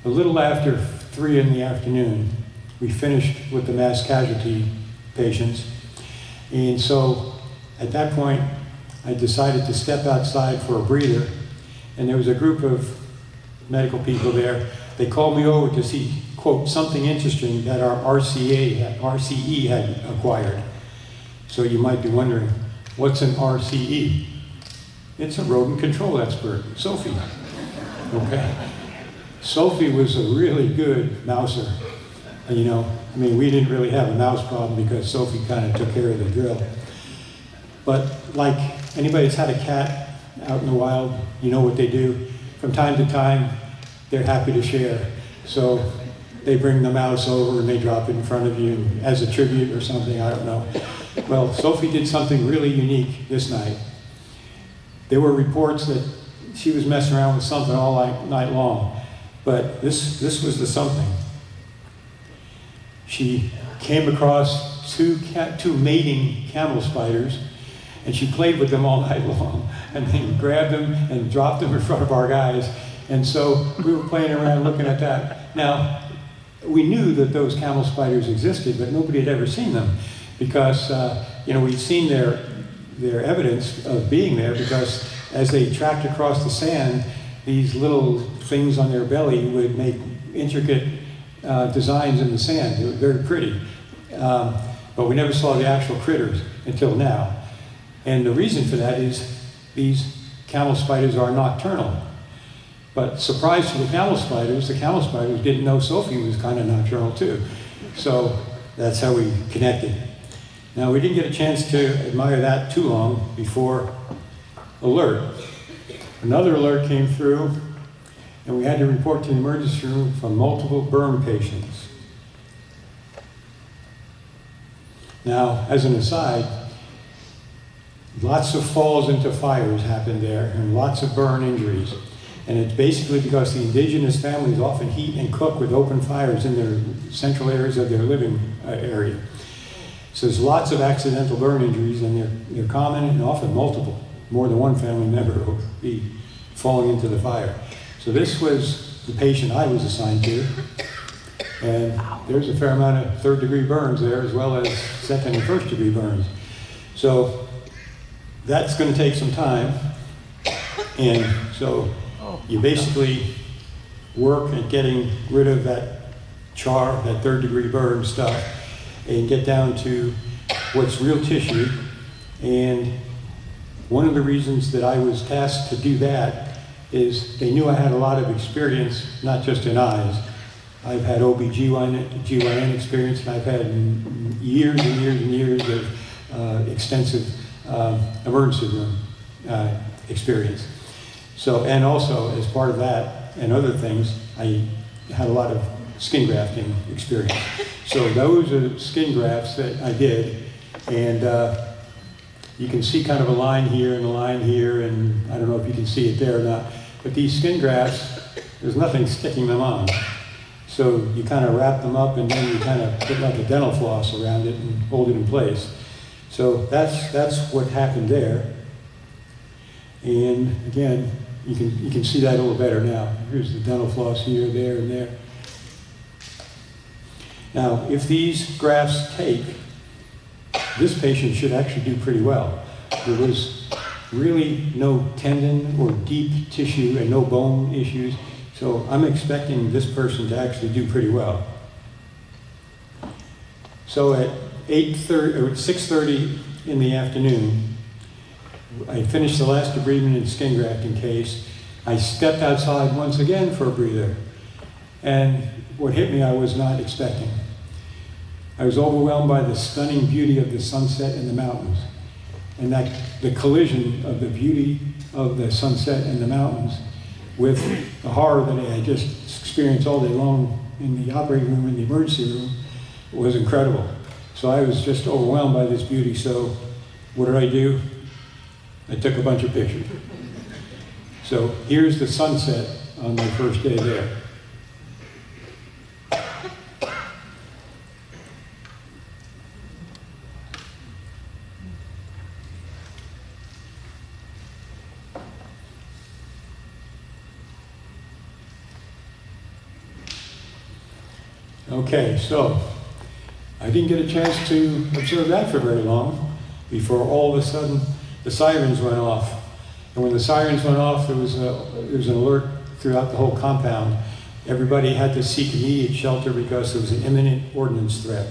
a little after 3 in the afternoon, we finished with the mass casualty patients. And so, at that point, I decided to step outside for a breather, and there was a group of medical people there. They called me over to see, quote, something interesting that our RCE had acquired. So you might be wondering, what's an RCE? It's a rodent control expert, Sophie. Okay. Sophie was a really good mouser. And, we didn't really have a mouse problem because Sophie kind of took care of the drill. But like anybody that's had a cat out in the wild, you know what they do. From time to time, they're happy to share. So they bring the mouse over and they drop it in front of you as a tribute or something, I don't know. Well, Sophie did something really unique this night. There were reports that she was messing around with something all night long, but this was the something. She came across two mating camel spiders, and she played with them all night long, and then grabbed them and dropped them in front of our guys. And so we were playing around looking at that. Now, we knew that those camel spiders existed, but nobody had ever seen them because, we'd seen their evidence of being there because as they tracked across the sand, these little things on their belly would make intricate designs in the sand. They were very pretty. But we never saw the actual critters until now. And the reason for that is these camel spiders are nocturnal. But surprise to the camel spiders didn't know Sophie was kind of nocturnal too. So that's how we connected. Now, we didn't get a chance to admire that too long before alert. Another alert came through, and we had to report to the emergency room from multiple burn patients. Now, as an aside, lots of falls into fires happened there, and lots of burn injuries. And it's basically because the indigenous families often heat and cook with open fires in their central areas of their living area. So there's lots of accidental burn injuries, and they're common and often multiple. More than one family member will be falling into the fire. So this was the patient I was assigned to, and there's a fair amount of third-degree burns there, as well as second and first-degree burns. So that's going to take some time, and so you basically work at getting rid of that char, that third-degree burn stuff, and get down to what's real tissue. And one of the reasons that I was tasked to do that is they knew I had a lot of experience, not just in eyes. I've had OB-GYN experience, and I've had years and years and years of extensive emergency room experience. So, and also as part of that and other things, I had a lot of skin grafting experience. So those are skin grafts that I did, and you can see kind of a line here and a line here, and I don't know if you can see it there or not, but these skin grafts, there's nothing sticking them on. So you kind of wrap them up, and then you kind of put like a dental floss around it and hold it in place. So that's what happened there. And again, you can see that a little better now. Here's the dental floss here, there, and there. Now, if these grafts take, this patient should actually do pretty well. There was really no tendon or deep tissue and no bone issues, so I'm expecting this person to actually do pretty well. So at 6:30 in the afternoon, I finished the last debridement and skin grafting case. I stepped outside once again for a breather, and what hit me I was not expecting. I was overwhelmed by the stunning beauty of the sunset and the mountains, and that the collision of the beauty of the sunset and the mountains with the horror that I had just experienced all day long in the operating room, in the emergency room, was incredible. So I was just overwhelmed by this beauty. So what did I do? I took a bunch of pictures. So here's the sunset on my first day there. Okay, so I didn't get a chance to observe that for very long before all of a sudden the sirens went off. And when the sirens went off, there was an alert throughout the whole compound. Everybody had to seek immediate shelter because there was an imminent ordnance threat.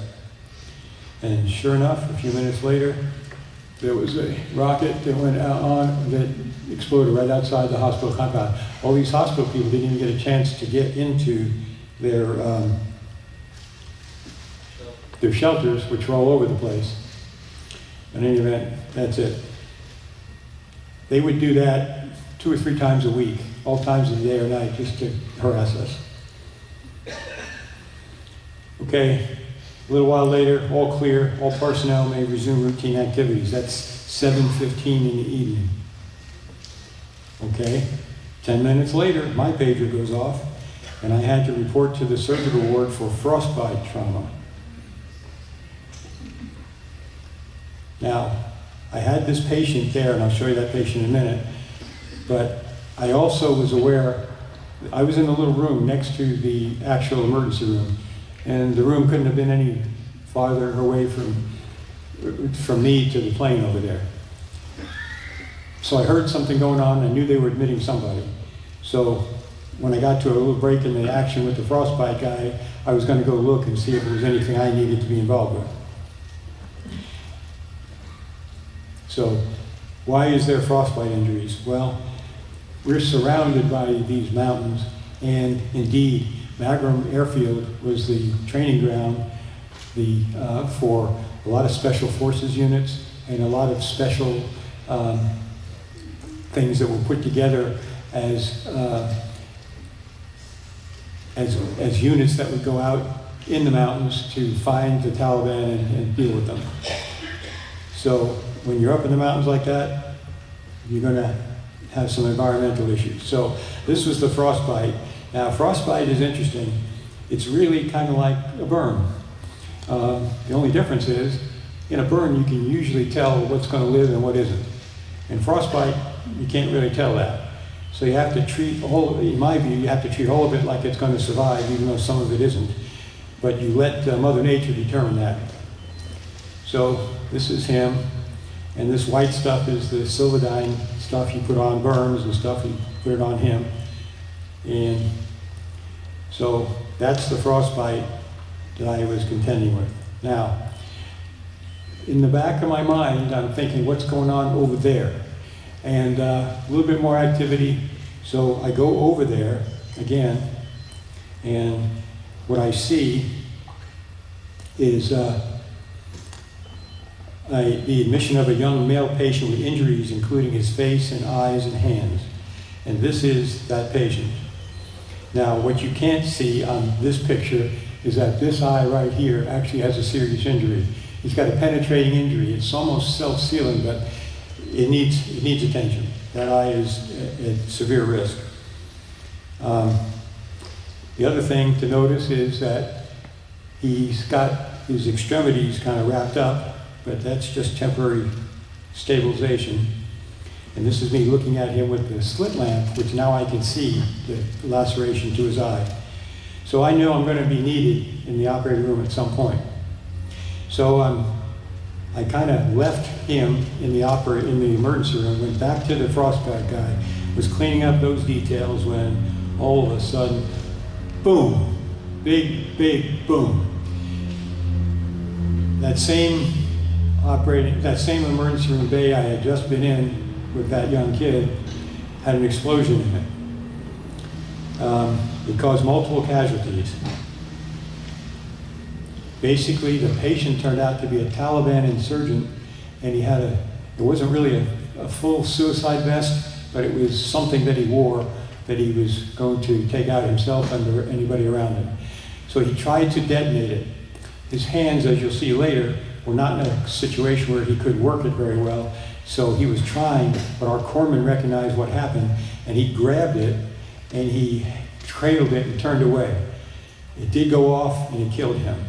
And sure enough, a few minutes later, there was a rocket that went out on that exploded right outside the hospital compound. All these hospital people didn't even get a chance to get into their shelters, which were all over the place. In any event, that's it. They would do that 2 or 3 times a week, all times of the day or night, just to harass us. Okay, a little while later, all clear, all personnel may resume routine activities. That's 7:15 in the evening. Okay, 10 minutes later, my pager goes off, and I had to report to the surgical ward for frostbite trauma. Now, I had this patient there, and I'll show you that patient in a minute, but I also was aware, I was in a little room next to the actual emergency room, and the room couldn't have been any farther away from me to the plane over there. So I heard something going on, I knew they were admitting somebody. So when I got to a little break in the action with the frostbite guy, I was going to go look and see if there was anything I needed to be involved with. So why is there frostbite injuries? Well, we're surrounded by these mountains, and indeed, Bagram Airfield was the training ground for a lot of special forces units and a lot of special things that were put together as units that would go out in the mountains to find the Taliban and deal with them. So when you're up in the mountains like that, you're going to have some environmental issues. So this was the frostbite. Now frostbite is interesting. It's really kind of like a burn. The only difference is, in a burn you can usually tell what's going to live and what isn't. In frostbite, you can't really tell that. So you have to treat all, in my view, you have to treat all of it like it's going to survive, even though some of it isn't. But you let Mother Nature determine that. So this is him, and this white stuff is the Silvadine stuff you put on burns and stuff you put it on him. And so that's the frostbite that I was contending with. Now, in the back of my mind, I'm thinking, what's going on over there? And a little bit more activity. So I go over there again, and what I see is the admission of a young male patient with injuries, including his face and eyes and hands. And this is that patient. Now, what you can't see on this picture is that this eye right here actually has a serious injury. He's got a penetrating injury. It's almost self-sealing, but it needs attention. That eye is at severe risk. The other thing to notice is that he's got his extremities kind of wrapped up, but that's just temporary stabilization. And this is me looking at him with the slit lamp, which now I can see the laceration to his eye. So I know I'm going to be needed in the operating room at some point. So I kind of left him in the emergency room, went back to the frostbite guy, was cleaning up those details when all of a sudden, boom, big boom. That same emergency room bay I had just been in with that young kid had an explosion in it. It caused multiple casualties. Basically, the patient turned out to be a Taliban insurgent, and it wasn't really a full suicide vest, but it was something that he wore that he was going to take out himself and anybody around him. So he tried to detonate it. His hands, as you'll see later, were not in a situation where he could work it very well, so he was trying, but our corpsman recognized what happened, and he grabbed it, and he cradled it and turned away. It did go off, and it killed him.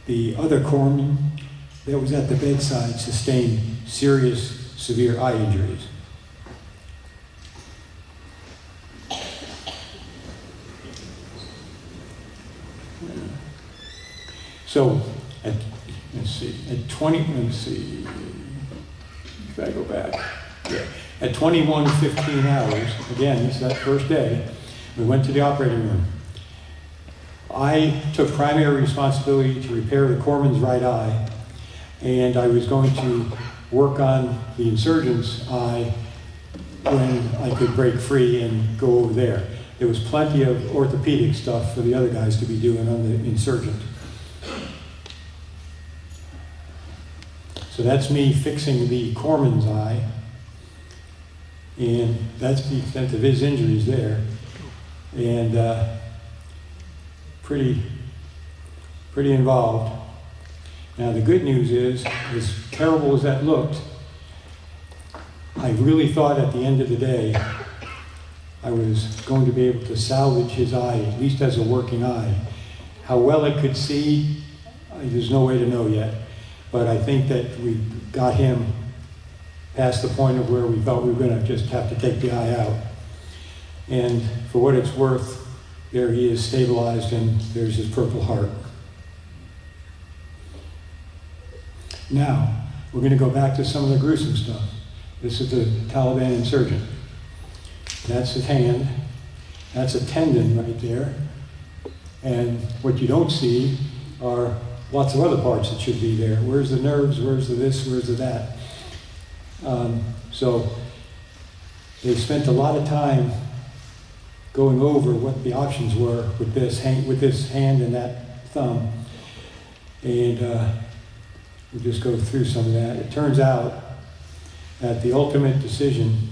The other corpsman that was at the bedside sustained serious, severe eye injuries. So, if I go back. Yeah. At 21:15 hours, again, this is that first day, we went to the operating room. I took primary responsibility to repair the corpsman's right eye, and I was going to work on the insurgent's eye when I could break free and go over there. There was plenty of orthopedic stuff for the other guys to be doing on the insurgent. So that's me fixing the corpsman's eye, and that's the extent of his injuries there. And pretty involved. Now the good news is, as terrible as that looked, I really thought at the end of the day I was going to be able to salvage his eye, at least as a working eye. How well it could see, there's no way to know yet. but I think that we got him past the point of where we felt we were going to just have to take the eye out. And for what it's worth, there he is stabilized, and there's his Purple Heart. Now, we're going to go back to some of the gruesome stuff. This is the Taliban insurgent. That's his hand. That's a tendon right there. And what you don't see are lots of other parts that should be there. Where's the nerves? Where's the this? Where's the that? So they spent a lot of time going over what the options were with this hand and that thumb. And we'll just go through some of that. It turns out that the ultimate decision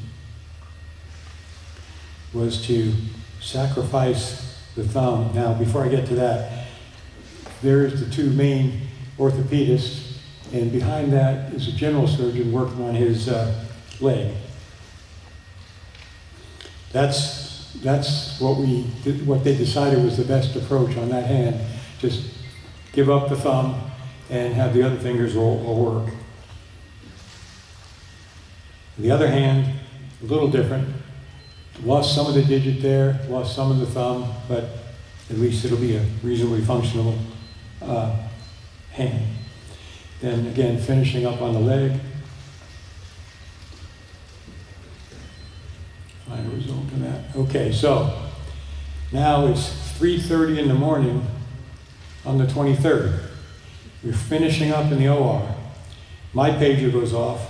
was to sacrifice the thumb. Now, before I get to that, there's the two main orthopedists, and behind that is a general surgeon working on his leg. That's what they decided was the best approach on that hand. Just give up the thumb and have the other fingers all work. The other hand, a little different. Lost some of the digit there, lost some of the thumb, but at least it'll be a reasonably functional hand. Then again, finishing up on the leg. Final result of that. Okay, so now it's 3:30 in the morning on the 23rd. We're finishing up in the OR. My pager goes off,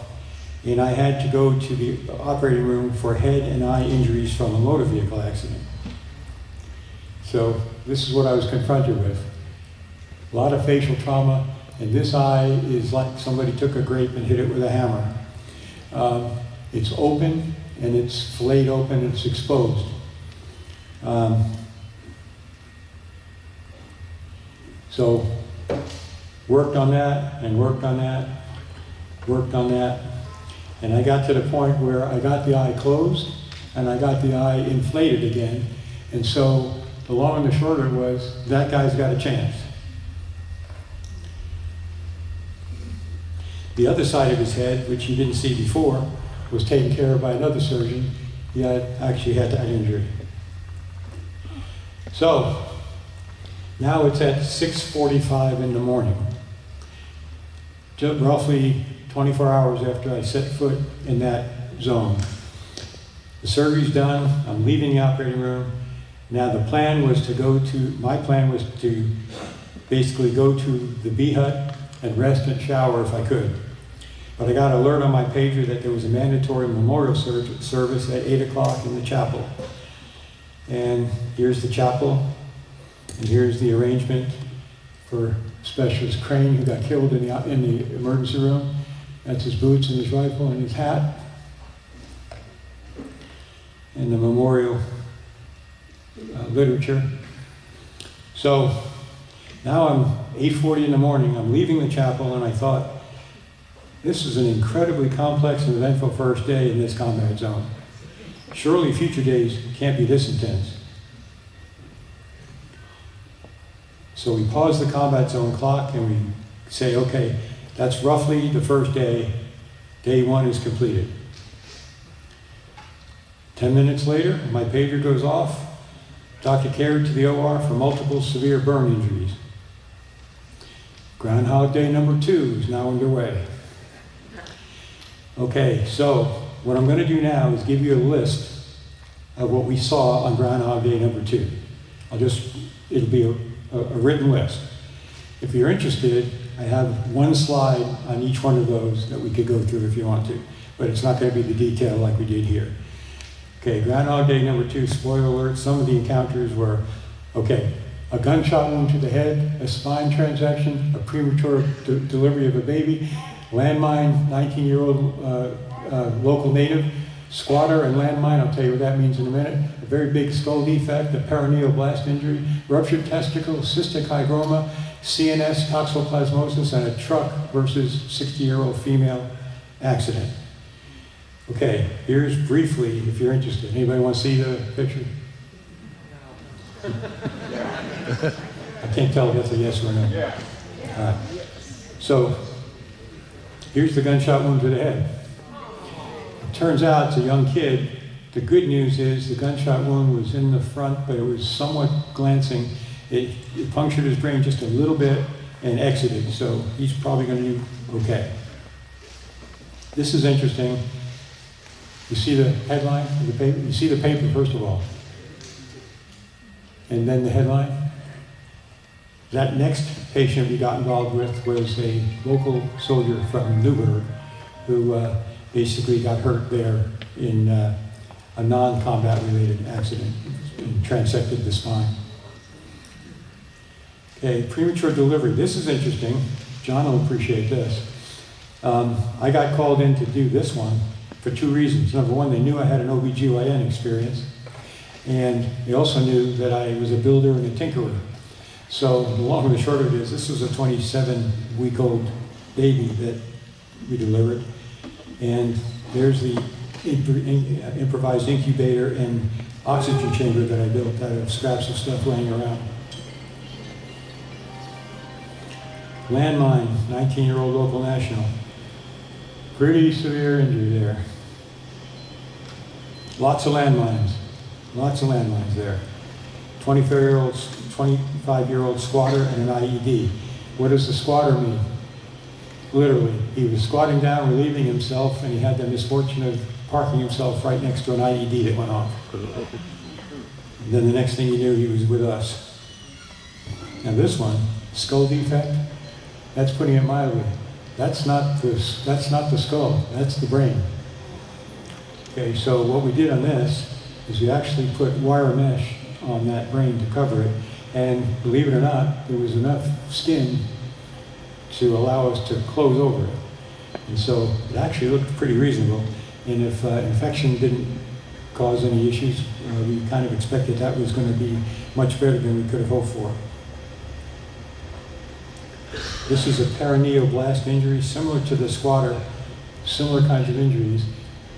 and I had to go to the operating room for head and eye injuries from a motor vehicle accident. So this is what I was confronted with. A lot of facial trauma, and this eye is like somebody took a grape and hit it with a hammer. It's open, and it's filleted open, and it's exposed. So worked on that, and worked on that, worked on that. And I got to the point where I got the eye closed and I got the eye inflated again. And so the long and the short of it was, that guy's got a chance. The other side of his head, which you didn't see before, was taken care of by another surgeon. He actually had that injury. So now it's at 6:45 in the morning. Just roughly 24 hours after I set foot in that zone. The surgery's done, I'm leaving the operating room. Now my plan was to basically go to the B hut and rest and shower if I could. But I got an alert on my pager that there was a mandatory memorial service at 8 o'clock in the chapel. And here's the chapel, and here's the arrangement for Specialist Crane, who got killed in the emergency room. That's his boots and his rifle and his hat. And the memorial literature. So now I'm 8:40 in the morning, I'm leaving the chapel, and I thought, this is an incredibly complex and eventful first day in this combat zone. Surely future days can't be this intense. So we pause the combat zone clock and we say, okay, that's roughly the first day. Day one is completed. 10 minutes later, my pager goes off. Dr. Carey to the OR for multiple severe burn injuries. Groundhog Day number 2 is now underway. Okay, so what I'm going to do now is give you a list of what we saw on Groundhog Day number 2. It'll be a written list. If you're interested, I have one slide on each one of those that we could go through if you want to, but it's not going to be the detail like we did here. Okay, Groundhog Day number 2, spoiler alert, some of the encounters were, okay, a gunshot wound to the head, a spine transection, a premature delivery of a baby, landmine, 19-year-old local native, squatter and landmine, I'll tell you what that means in a minute, a very big skull defect, a perineal blast injury, ruptured testicle, cystic hygroma, CNS toxoplasmosis, and a truck versus 60-year-old female accident. Okay, here's briefly, if you're interested. Anybody want to see the picture? I can't tell if that's a yes or no. Yeah. All right. So Here's the gunshot wound to the head. It turns out it's a young kid. The good news is the gunshot wound was in the front, but it was somewhat glancing. It punctured his brain just a little bit and exited, so he's probably going to do okay. This is interesting. You see the headline of the paper? You see the paper, first of all. And then the headline. That next patient we got involved with was a local soldier from Newburgh who basically got hurt there in a non-combat related accident and transected the spine. Okay, premature delivery. This is interesting. John will appreciate this. I got called in to do this one for two reasons. Number one, they knew I had an OBGYN experience, and they also knew that I was a builder and a tinkerer. So the long and the short of it is, this was a 27-week-old baby that we delivered, and there's the improvised incubator and oxygen chamber that I built out of scraps of stuff laying around. Landmine, 19-year-old local national. Pretty severe injury there. Lots of landmines there. 25-year-old squatter and an IED. What does the squatter mean? Literally, he was squatting down, relieving himself, and he had the misfortune of parking himself right next to an IED that went off. And then the next thing you knew, he was with us. Now this one, skull defect, that's putting it mildly. That's not the skull, that's the brain. Okay, so what we did on this is we actually put wire mesh on that brain to cover it, and believe it or not, there was enough skin to allow us to close over it. And so it actually looked pretty reasonable, and if infection didn't cause any issues, we kind of expected that was going to be much better than we could have hoped for. This is a perineoblast injury, similar to the squatter, similar kinds of injuries,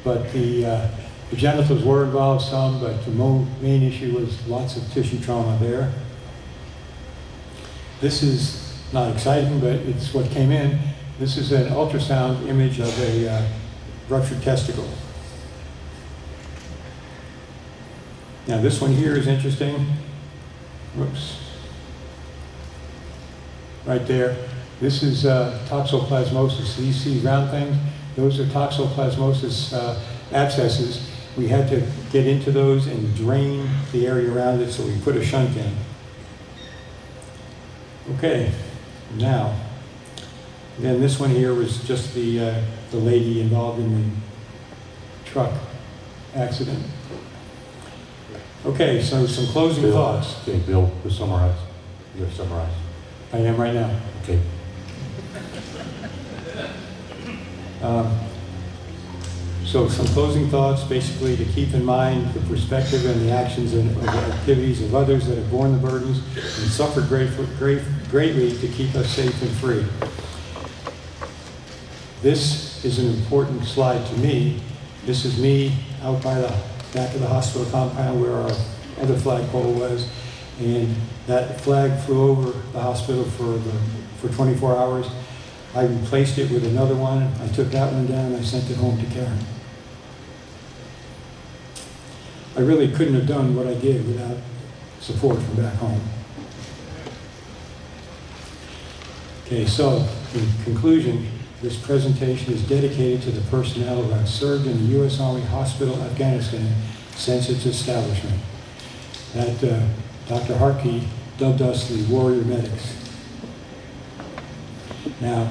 but the genitals were involved some, but the main issue was lots of tissue trauma there. This is not exciting, but it's what came in. This is an ultrasound image of a ruptured testicle. Now this one here is interesting. Whoops. Right there. This is toxoplasmosis. So you see round things? Those are toxoplasmosis abscesses. We had to get into those and drain the area around it, so we put a shunt in. Okay, now, then this one here was just the lady involved in the truck accident. Okay, so some closing thoughts. Okay, Bill, to summarize. You're to summarize. I am right now. Okay. So some closing thoughts, basically to keep in mind the perspective and the actions and the activities of others that have borne the burdens and suffered greatly to keep us safe and free. This is an important slide to me. This is me out by the back of the hospital compound where our other flagpole was, and that flag flew over the hospital for 24 hours. I replaced it with another one. I took that one down and I sent it home to Karen. I really couldn't have done what I did without support from back home. Okay, so in conclusion, this presentation is dedicated to the personnel who have served in the U.S. Army Hospital, Afghanistan since its establishment. That Dr. Harkey dubbed us the warrior medics. Now,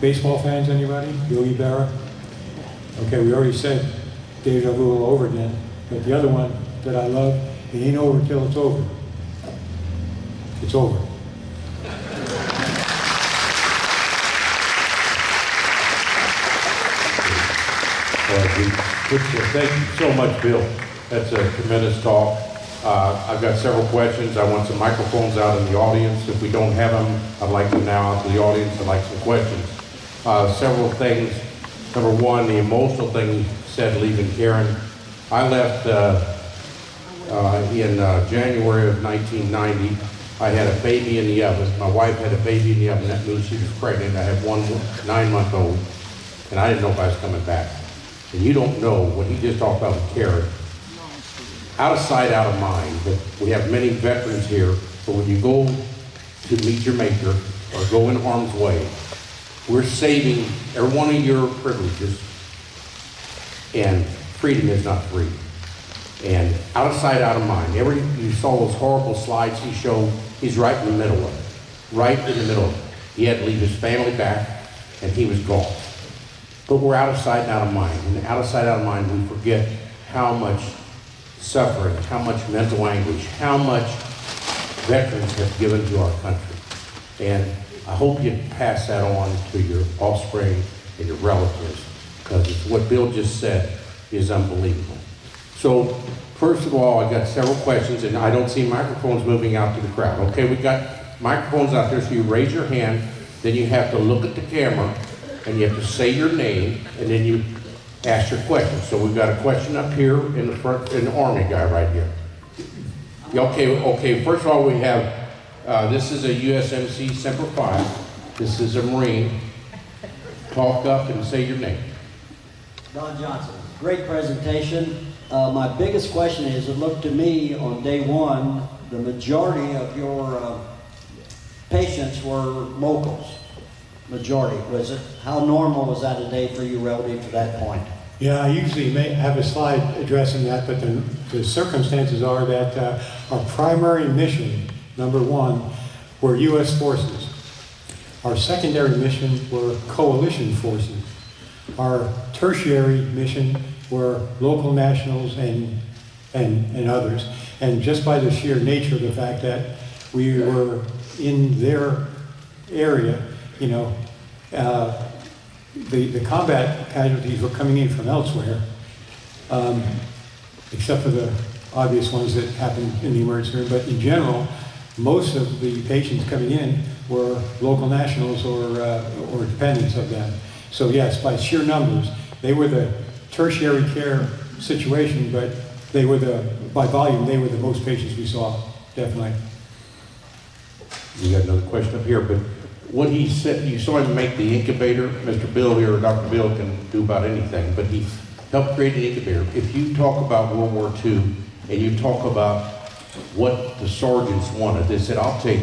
baseball fans, anybody? Yogi Berra? Okay, we already said deja vu all over again, but the other one that I love, it ain't over till it's over. It's over. Thank you so much, Bill. That's a tremendous talk. I've got several questions. I want some microphones out in the audience. If we don't have them, I'd like them now out to the audience. I'd like some questions. Several things. Number one, the emotional thing you said leaving Karen. I left in January of 1990. I had a baby in the oven. My wife had a baby in the oven. That knew she was pregnant. I had one 9-month-old, and I didn't know if I was coming back. And you don't know what he just talked about with Carey. Out of sight, out of mind. But we have many veterans here. But when you go to meet your maker or go in harm's way, we're saving every one of your privileges, and freedom is not free. And out of sight, out of mind. You saw those horrible slides he showed. He's right in the middle of it. Right in the middle of it. He had to leave his family back, and he was gone. But we're out of sight and out of mind. And out of sight, out of mind, we forget how much suffering, how much mental anguish, how much veterans have given to our country. And I hope you pass that on to your offspring and your relatives, because what Bill just said is unbelievable. So, first of all, I got several questions, and I don't see microphones moving out to the crowd. Okay, we got microphones out there, so you raise your hand, then you have to look at the camera, and you have to say your name, and then you ask your question. So we've got a question up here in the front, an Army guy right here. Okay, first of all, we have, this is a USMC Semper Fi. This is a Marine. Talk up and say your name. Don Johnson, great presentation. My biggest question is, it looked to me on day one, the majority of your patients were locals. Majority, was it? How normal was that a day for you relative to that point? Yeah, I usually may have a slide addressing that, but the circumstances are that our primary mission, number one, were U.S. forces. Our secondary mission were coalition forces. Our tertiary mission were local nationals and others. And just by the sheer nature of the fact that we were in their area, you know, the combat casualties were coming in from elsewhere, except for the obvious ones that happened in the emergency room. But in general, most of the patients coming in were local nationals or dependents of them. So yes, by sheer numbers, they were the tertiary care situation, but they were by volume, they were the most patients we saw, definitely. You got another question up here, but what he said, you saw him make the incubator. Mr. Bill here, or Dr. Bill can do about anything, but he helped create the incubator. If you talk about World War II and you talk about what the sergeants wanted, they said, I'll take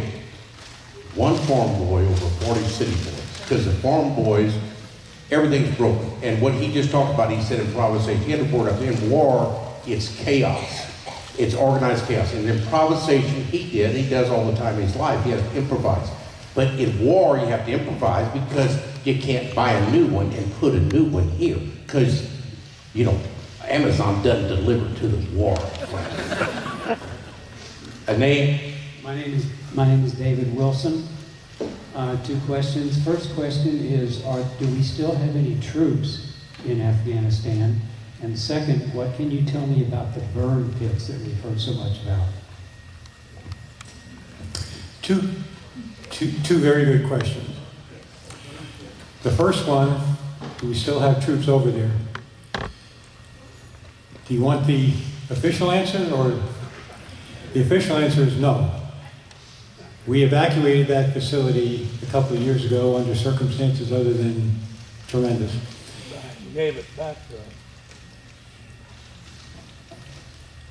one farm boy over 40 city boys, because the farm boys, everything's broken. And what he just talked about, he said improvisation. He had to word up, in war, it's chaos. It's organized chaos. And improvisation, he does all the time in his life. He has to improvise. But in war, you have to improvise because you can't buy a new one and put a new one here. Because, you know, Amazon doesn't deliver to the war. A name? My name is David Wilson. Two questions. First question is, do we still have any troops in Afghanistan? And second, what can you tell me about the burn pits that we've heard so much about? Two very good questions. The first one, do we still have troops over there? Do you want the official answer, or? The official answer is no. We evacuated that facility a couple of years ago under circumstances other than tremendous. You gave it back to us.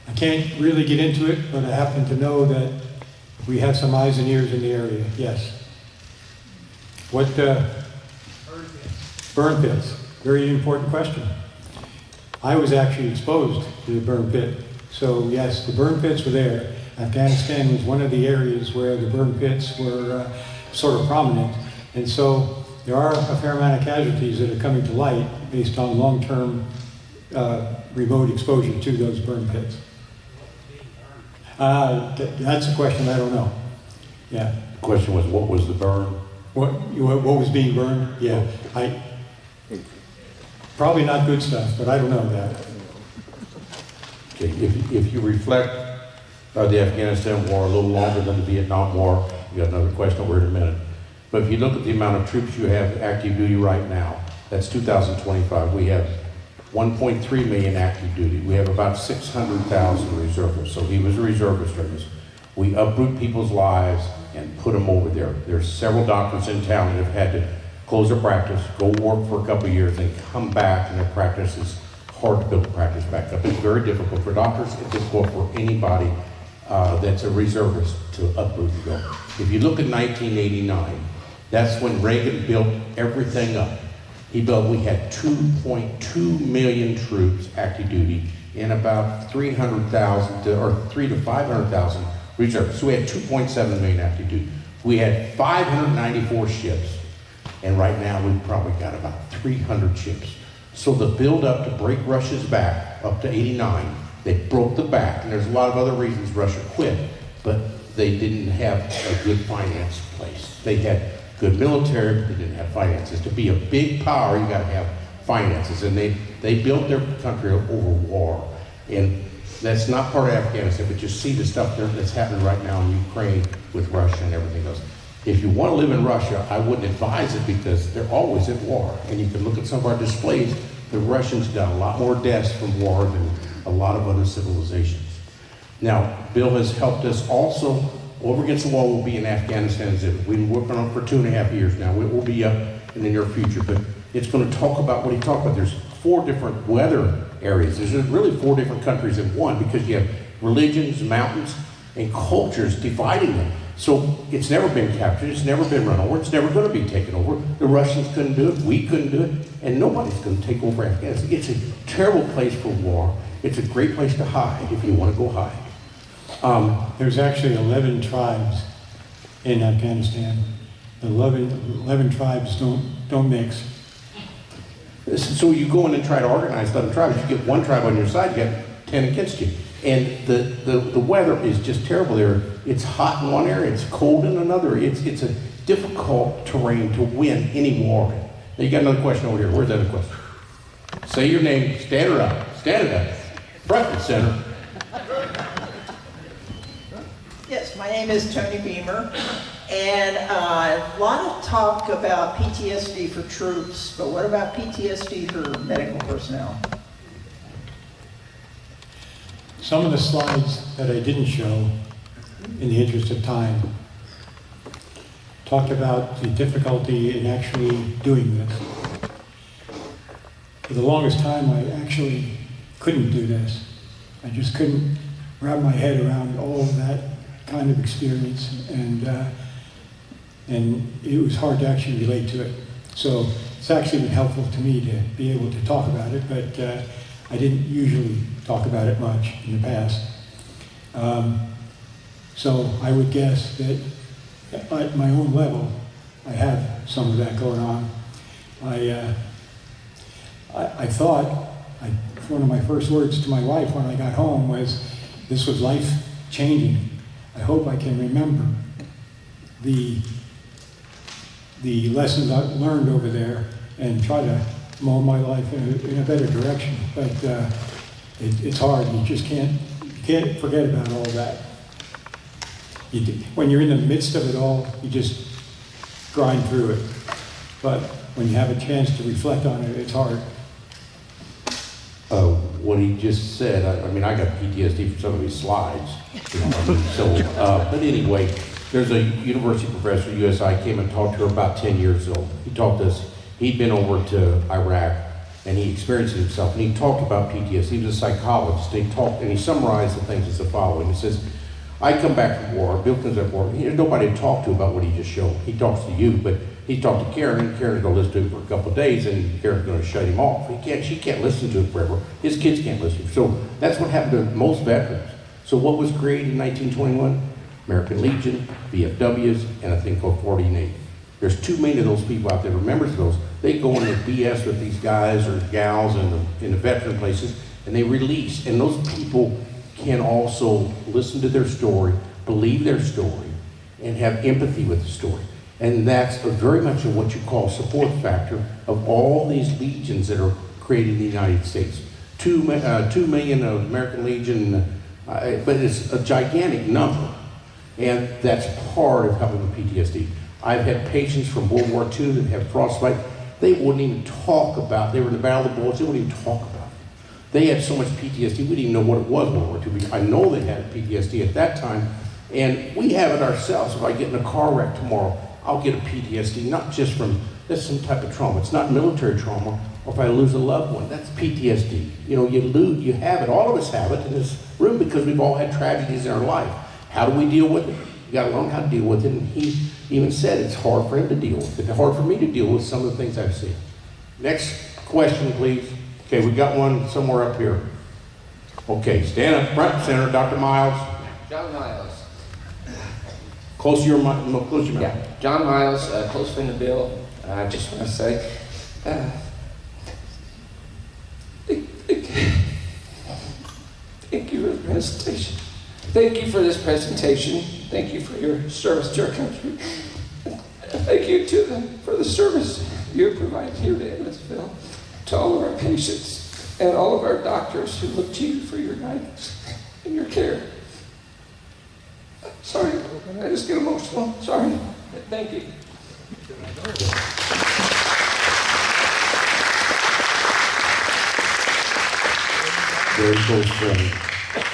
I can't really get into it, but I happen to know that we had some eyes and ears in the area, yes. What, burn pits, very important question. I was actually exposed to the burn pit. So yes, the burn pits were there. Afghanistan was one of the areas where the burn pits were sort of prominent. And so there are a fair amount of casualties that are coming to light based on long-term remote exposure to those burn pits. That's a question I don't know. Yeah. The question was, what was the burn? What was being burned? Yeah. Probably not good stuff, but I don't know that. Okay. If you reflect the Afghanistan war a little longer than the Vietnam War, you got another question over in a minute. But if you look at the amount of troops you have active duty right now, that's 2025. We have 1.3 million active duty. We have about 600,000 reservists. So he was a reservist during this. We uproot people's lives and put them over there. There's several doctors in town that have had to close their practice, go work for a couple of years, and come back, and their practice is hard to build the practice back up. It's very difficult for doctors. It's difficult for anybody that's a reservist to uproot and go. If you look at 1989, that's when Reagan built everything up. We had 2.2 million troops active duty and about 300,000 or 300,000 to 500,000 reservists. So we had 2.7 million active duty. We had 594 ships, and right now we've probably got about 300 ships. So the build up to break Russia's back up to 89, they broke the back, and there's a lot of other reasons Russia quit, but they didn't have a good finance place. They had good military, but they didn't have finances. To be a big power, you gotta have finances, and they built their country over war. And that's not part of Afghanistan, but you see the stuff that's happening right now in Ukraine with Russia and everything else. If you want to live in Russia, I wouldn't advise it because they're always at war. And you can look at some of our displays, the Russians got a lot more deaths from war than a lot of other civilizations. Now, Bill has helped us also. Over Against the Wall will be in Afghanistan exhibit. We've been working on it for 2.5 years now. It will be up in the near future, but it's going to talk about what he talked about. There's 4 different weather areas. There's really 4 different countries in one because you have religions, mountains, and cultures dividing them. So it's never been captured, it's never been run over, it's never going to be taken over. The Russians couldn't do it, we couldn't do it, and nobody's going to take over Afghanistan. It's a terrible place for war. It's a great place to hide if you want to go hide. There's actually 11 tribes in Afghanistan. The 11 tribes don't mix. So you go in and try to organize 11 tribes, you get one tribe on your side, you got 10 against you. And the weather is just terrible there. It's hot in one area, it's cold in another. It's a difficult terrain to win any war. Now you got another question over here. Where's that other question? Say your name, stand it up. Stand it up. Front and center. Yes, my name is Tony Beamer, and a lot of talk about PTSD for troops, but what about PTSD for medical personnel? Some of the slides that I didn't show, in the interest of time, talked about the difficulty in actually doing this. For the longest time, I actually couldn't do this. I just couldn't wrap my head around all of that kind of experience, and it was hard to actually relate to it. So it's actually been helpful to me to be able to talk about it, but I didn't usually talk about it much in the past. So I would guess that at my own level, I have some of that going on. I thought, one of my first words to my wife when I got home was, this was life-changing. I hope I can remember the lessons I learned over there and try to mold my life in a better direction. But it's hard. You just can't forget about all that. When you're in the midst of it all, you just grind through it. But when you have a chance to reflect on it, it's hard. What he just said, I mean, I got PTSD from some of his slides. You know, but anyway, there's a university professor at USI came and talked to her about 10 years old. He talked to us, he'd been over to Iraq and he experienced it himself, and he talked about PTSD. He was a psychologist, and he summarized the things as the following. He says, I come back from war, Bill comes back from war, there's nobody to talk to about what he just showed. He talks to you, but he talked to Karen, and Karen's gonna listen to it for a couple of days, and Karen's gonna shut him off. She can't listen to it forever. His kids can't listen to it. So that's what happened to most veterans. So what was created in 1921? American Legion, VFWs, and a thing called 40 Navy. There's too many of those people out there, members of those. They go in and BS with these guys or gals in the veteran places, and they release. And those people can also listen to their story, believe their story, and have empathy with the story. And that's very much of what you call support factor of all these legions that are created in the United States. 2 million of American Legion, but it's a gigantic number. And that's part of helping with PTSD. I've had patients from World War II that have frostbite. They wouldn't even talk about, they were in the Battle of the Bulge, they wouldn't even talk about it. They had so much PTSD, we didn't even know what it was, World War II. I know they had PTSD at that time, And we have it ourselves. If I get in a car wreck tomorrow, I'll get a PTSD, not just from that's some type of trauma. It's not military trauma, or if I lose a loved one, that's PTSD. You know, you have it. All of us have it in this room because we've all had tragedies in our life. How do we deal with it? You got to learn how to deal with it. And he even said it's hard for him to deal with it. It's hard for me to deal with some of the things I've seen. Next question, please. Okay, we got one somewhere up here. Okay, stand up front and center, Dr. Miles. John Miles. Close to your mouth. Close your mouth. Yeah, John Miles, close friend of Bill. I just want to say, thank you for the presentation. Thank you for this presentation. Thank you for your service to our country. Thank you for the service you provide here to Edmondsville, to all of our patients and all of our doctors who look to you for your guidance and your care. Sorry, I just get emotional. Sorry. Thank you. Very close friend.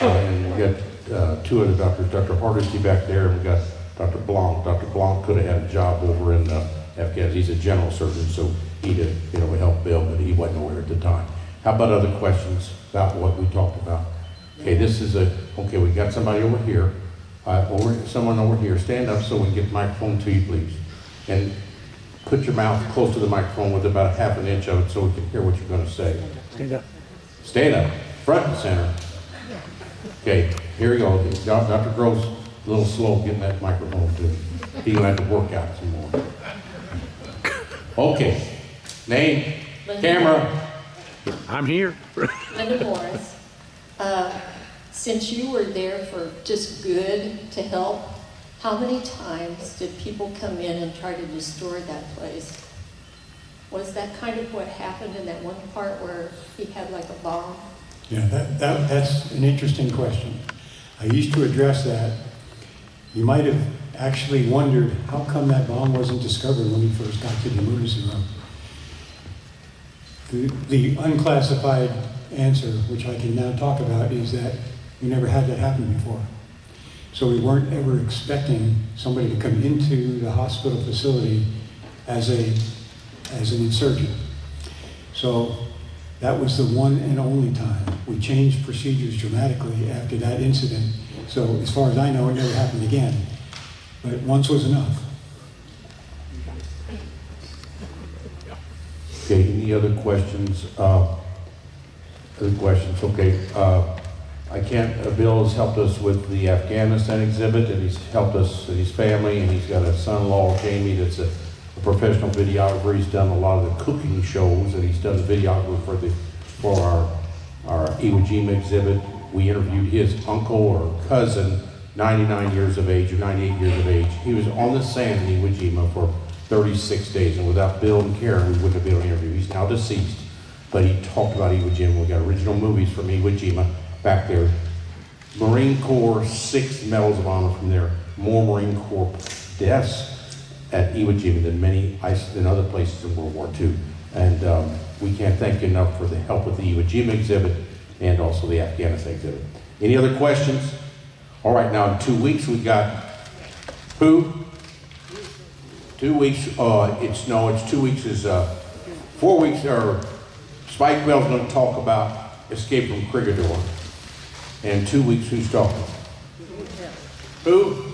And we got two other doctors, Dr. Hardesty back there, and we got Dr. Blanc. Dr. Blanc could have had a job over in Afghanistan. He's a general surgeon, so he did, help Bill, but he wasn't aware at the time. How about other questions about what we talked about? Okay, we got somebody over here. Someone over here, stand up so we can get the microphone to you, please. And put your mouth close to the microphone with about half an inch of it so we can hear what you're going to say. Stand up. Stand up, front and center. Okay, here we go. Dr. Grove's a little slow getting that microphone to him. He's going to have to work out some more. Okay, name, Linda camera. I'm here. Linda Morris. Since you were there for just good to help, how many times did people come in and try to destroy that place? Was that kind of what happened in that one part where he had like a bomb? Yeah, that's an interesting question. I used to address that. You might have actually wondered how come that bomb wasn't discovered when he first got to the emergency room. The unclassified answer, which I can now talk about, is that we never had that happen before. So we weren't ever expecting somebody to come into the hospital facility as an insurgent. So that was the one and only time. We changed procedures dramatically after that incident. So as far as I know, it never happened again. But once was enough. Okay, any other questions? Okay. Bill has helped us with the Afghanistan exhibit, and he's helped us and his family, and he's got a son-in-law, Jamie, that's a professional videographer. He's done a lot of the cooking shows, and he's done the videography for our Iwo Jima exhibit. We interviewed his uncle or cousin, 99 years of age or 98 years of age. He was on the sand in Iwo Jima for 36 days, and without Bill and Karen, we wouldn't have been able to interview. He's now deceased, but he talked about Iwo Jima. We got original movies from Iwo Jima back there. Marine Corps, 6 medals of honor from there. More Marine Corps deaths at Iwo Jima than other places in World War II. And we can't thank you enough for the help with the Iwo Jima exhibit and also the Afghanistan exhibit. Any other questions? All right, now in 2 weeks we got who? 2 weeks, it's 2 weeks is 4 weeks, or Spike Bell's going to talk about Escape from Crigador. And 2 weeks, who's talking? Who?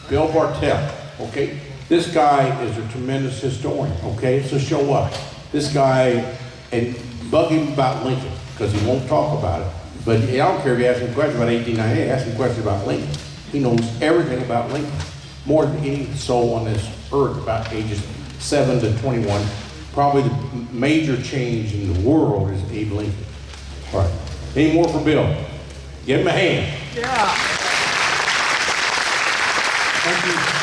Bill Bartell, okay? This guy is a tremendous historian, okay? So show up. This guy, and bug him about Lincoln, because he won't talk about it. But I don't care if you ask him questions about 1898, ask him questions about Lincoln. He knows everything about Lincoln, more than any soul on this earth, about ages 7 to 21. Probably the major change in the world is Abe Lincoln. All right. Any more for Bill? Give him a hand. Thank you.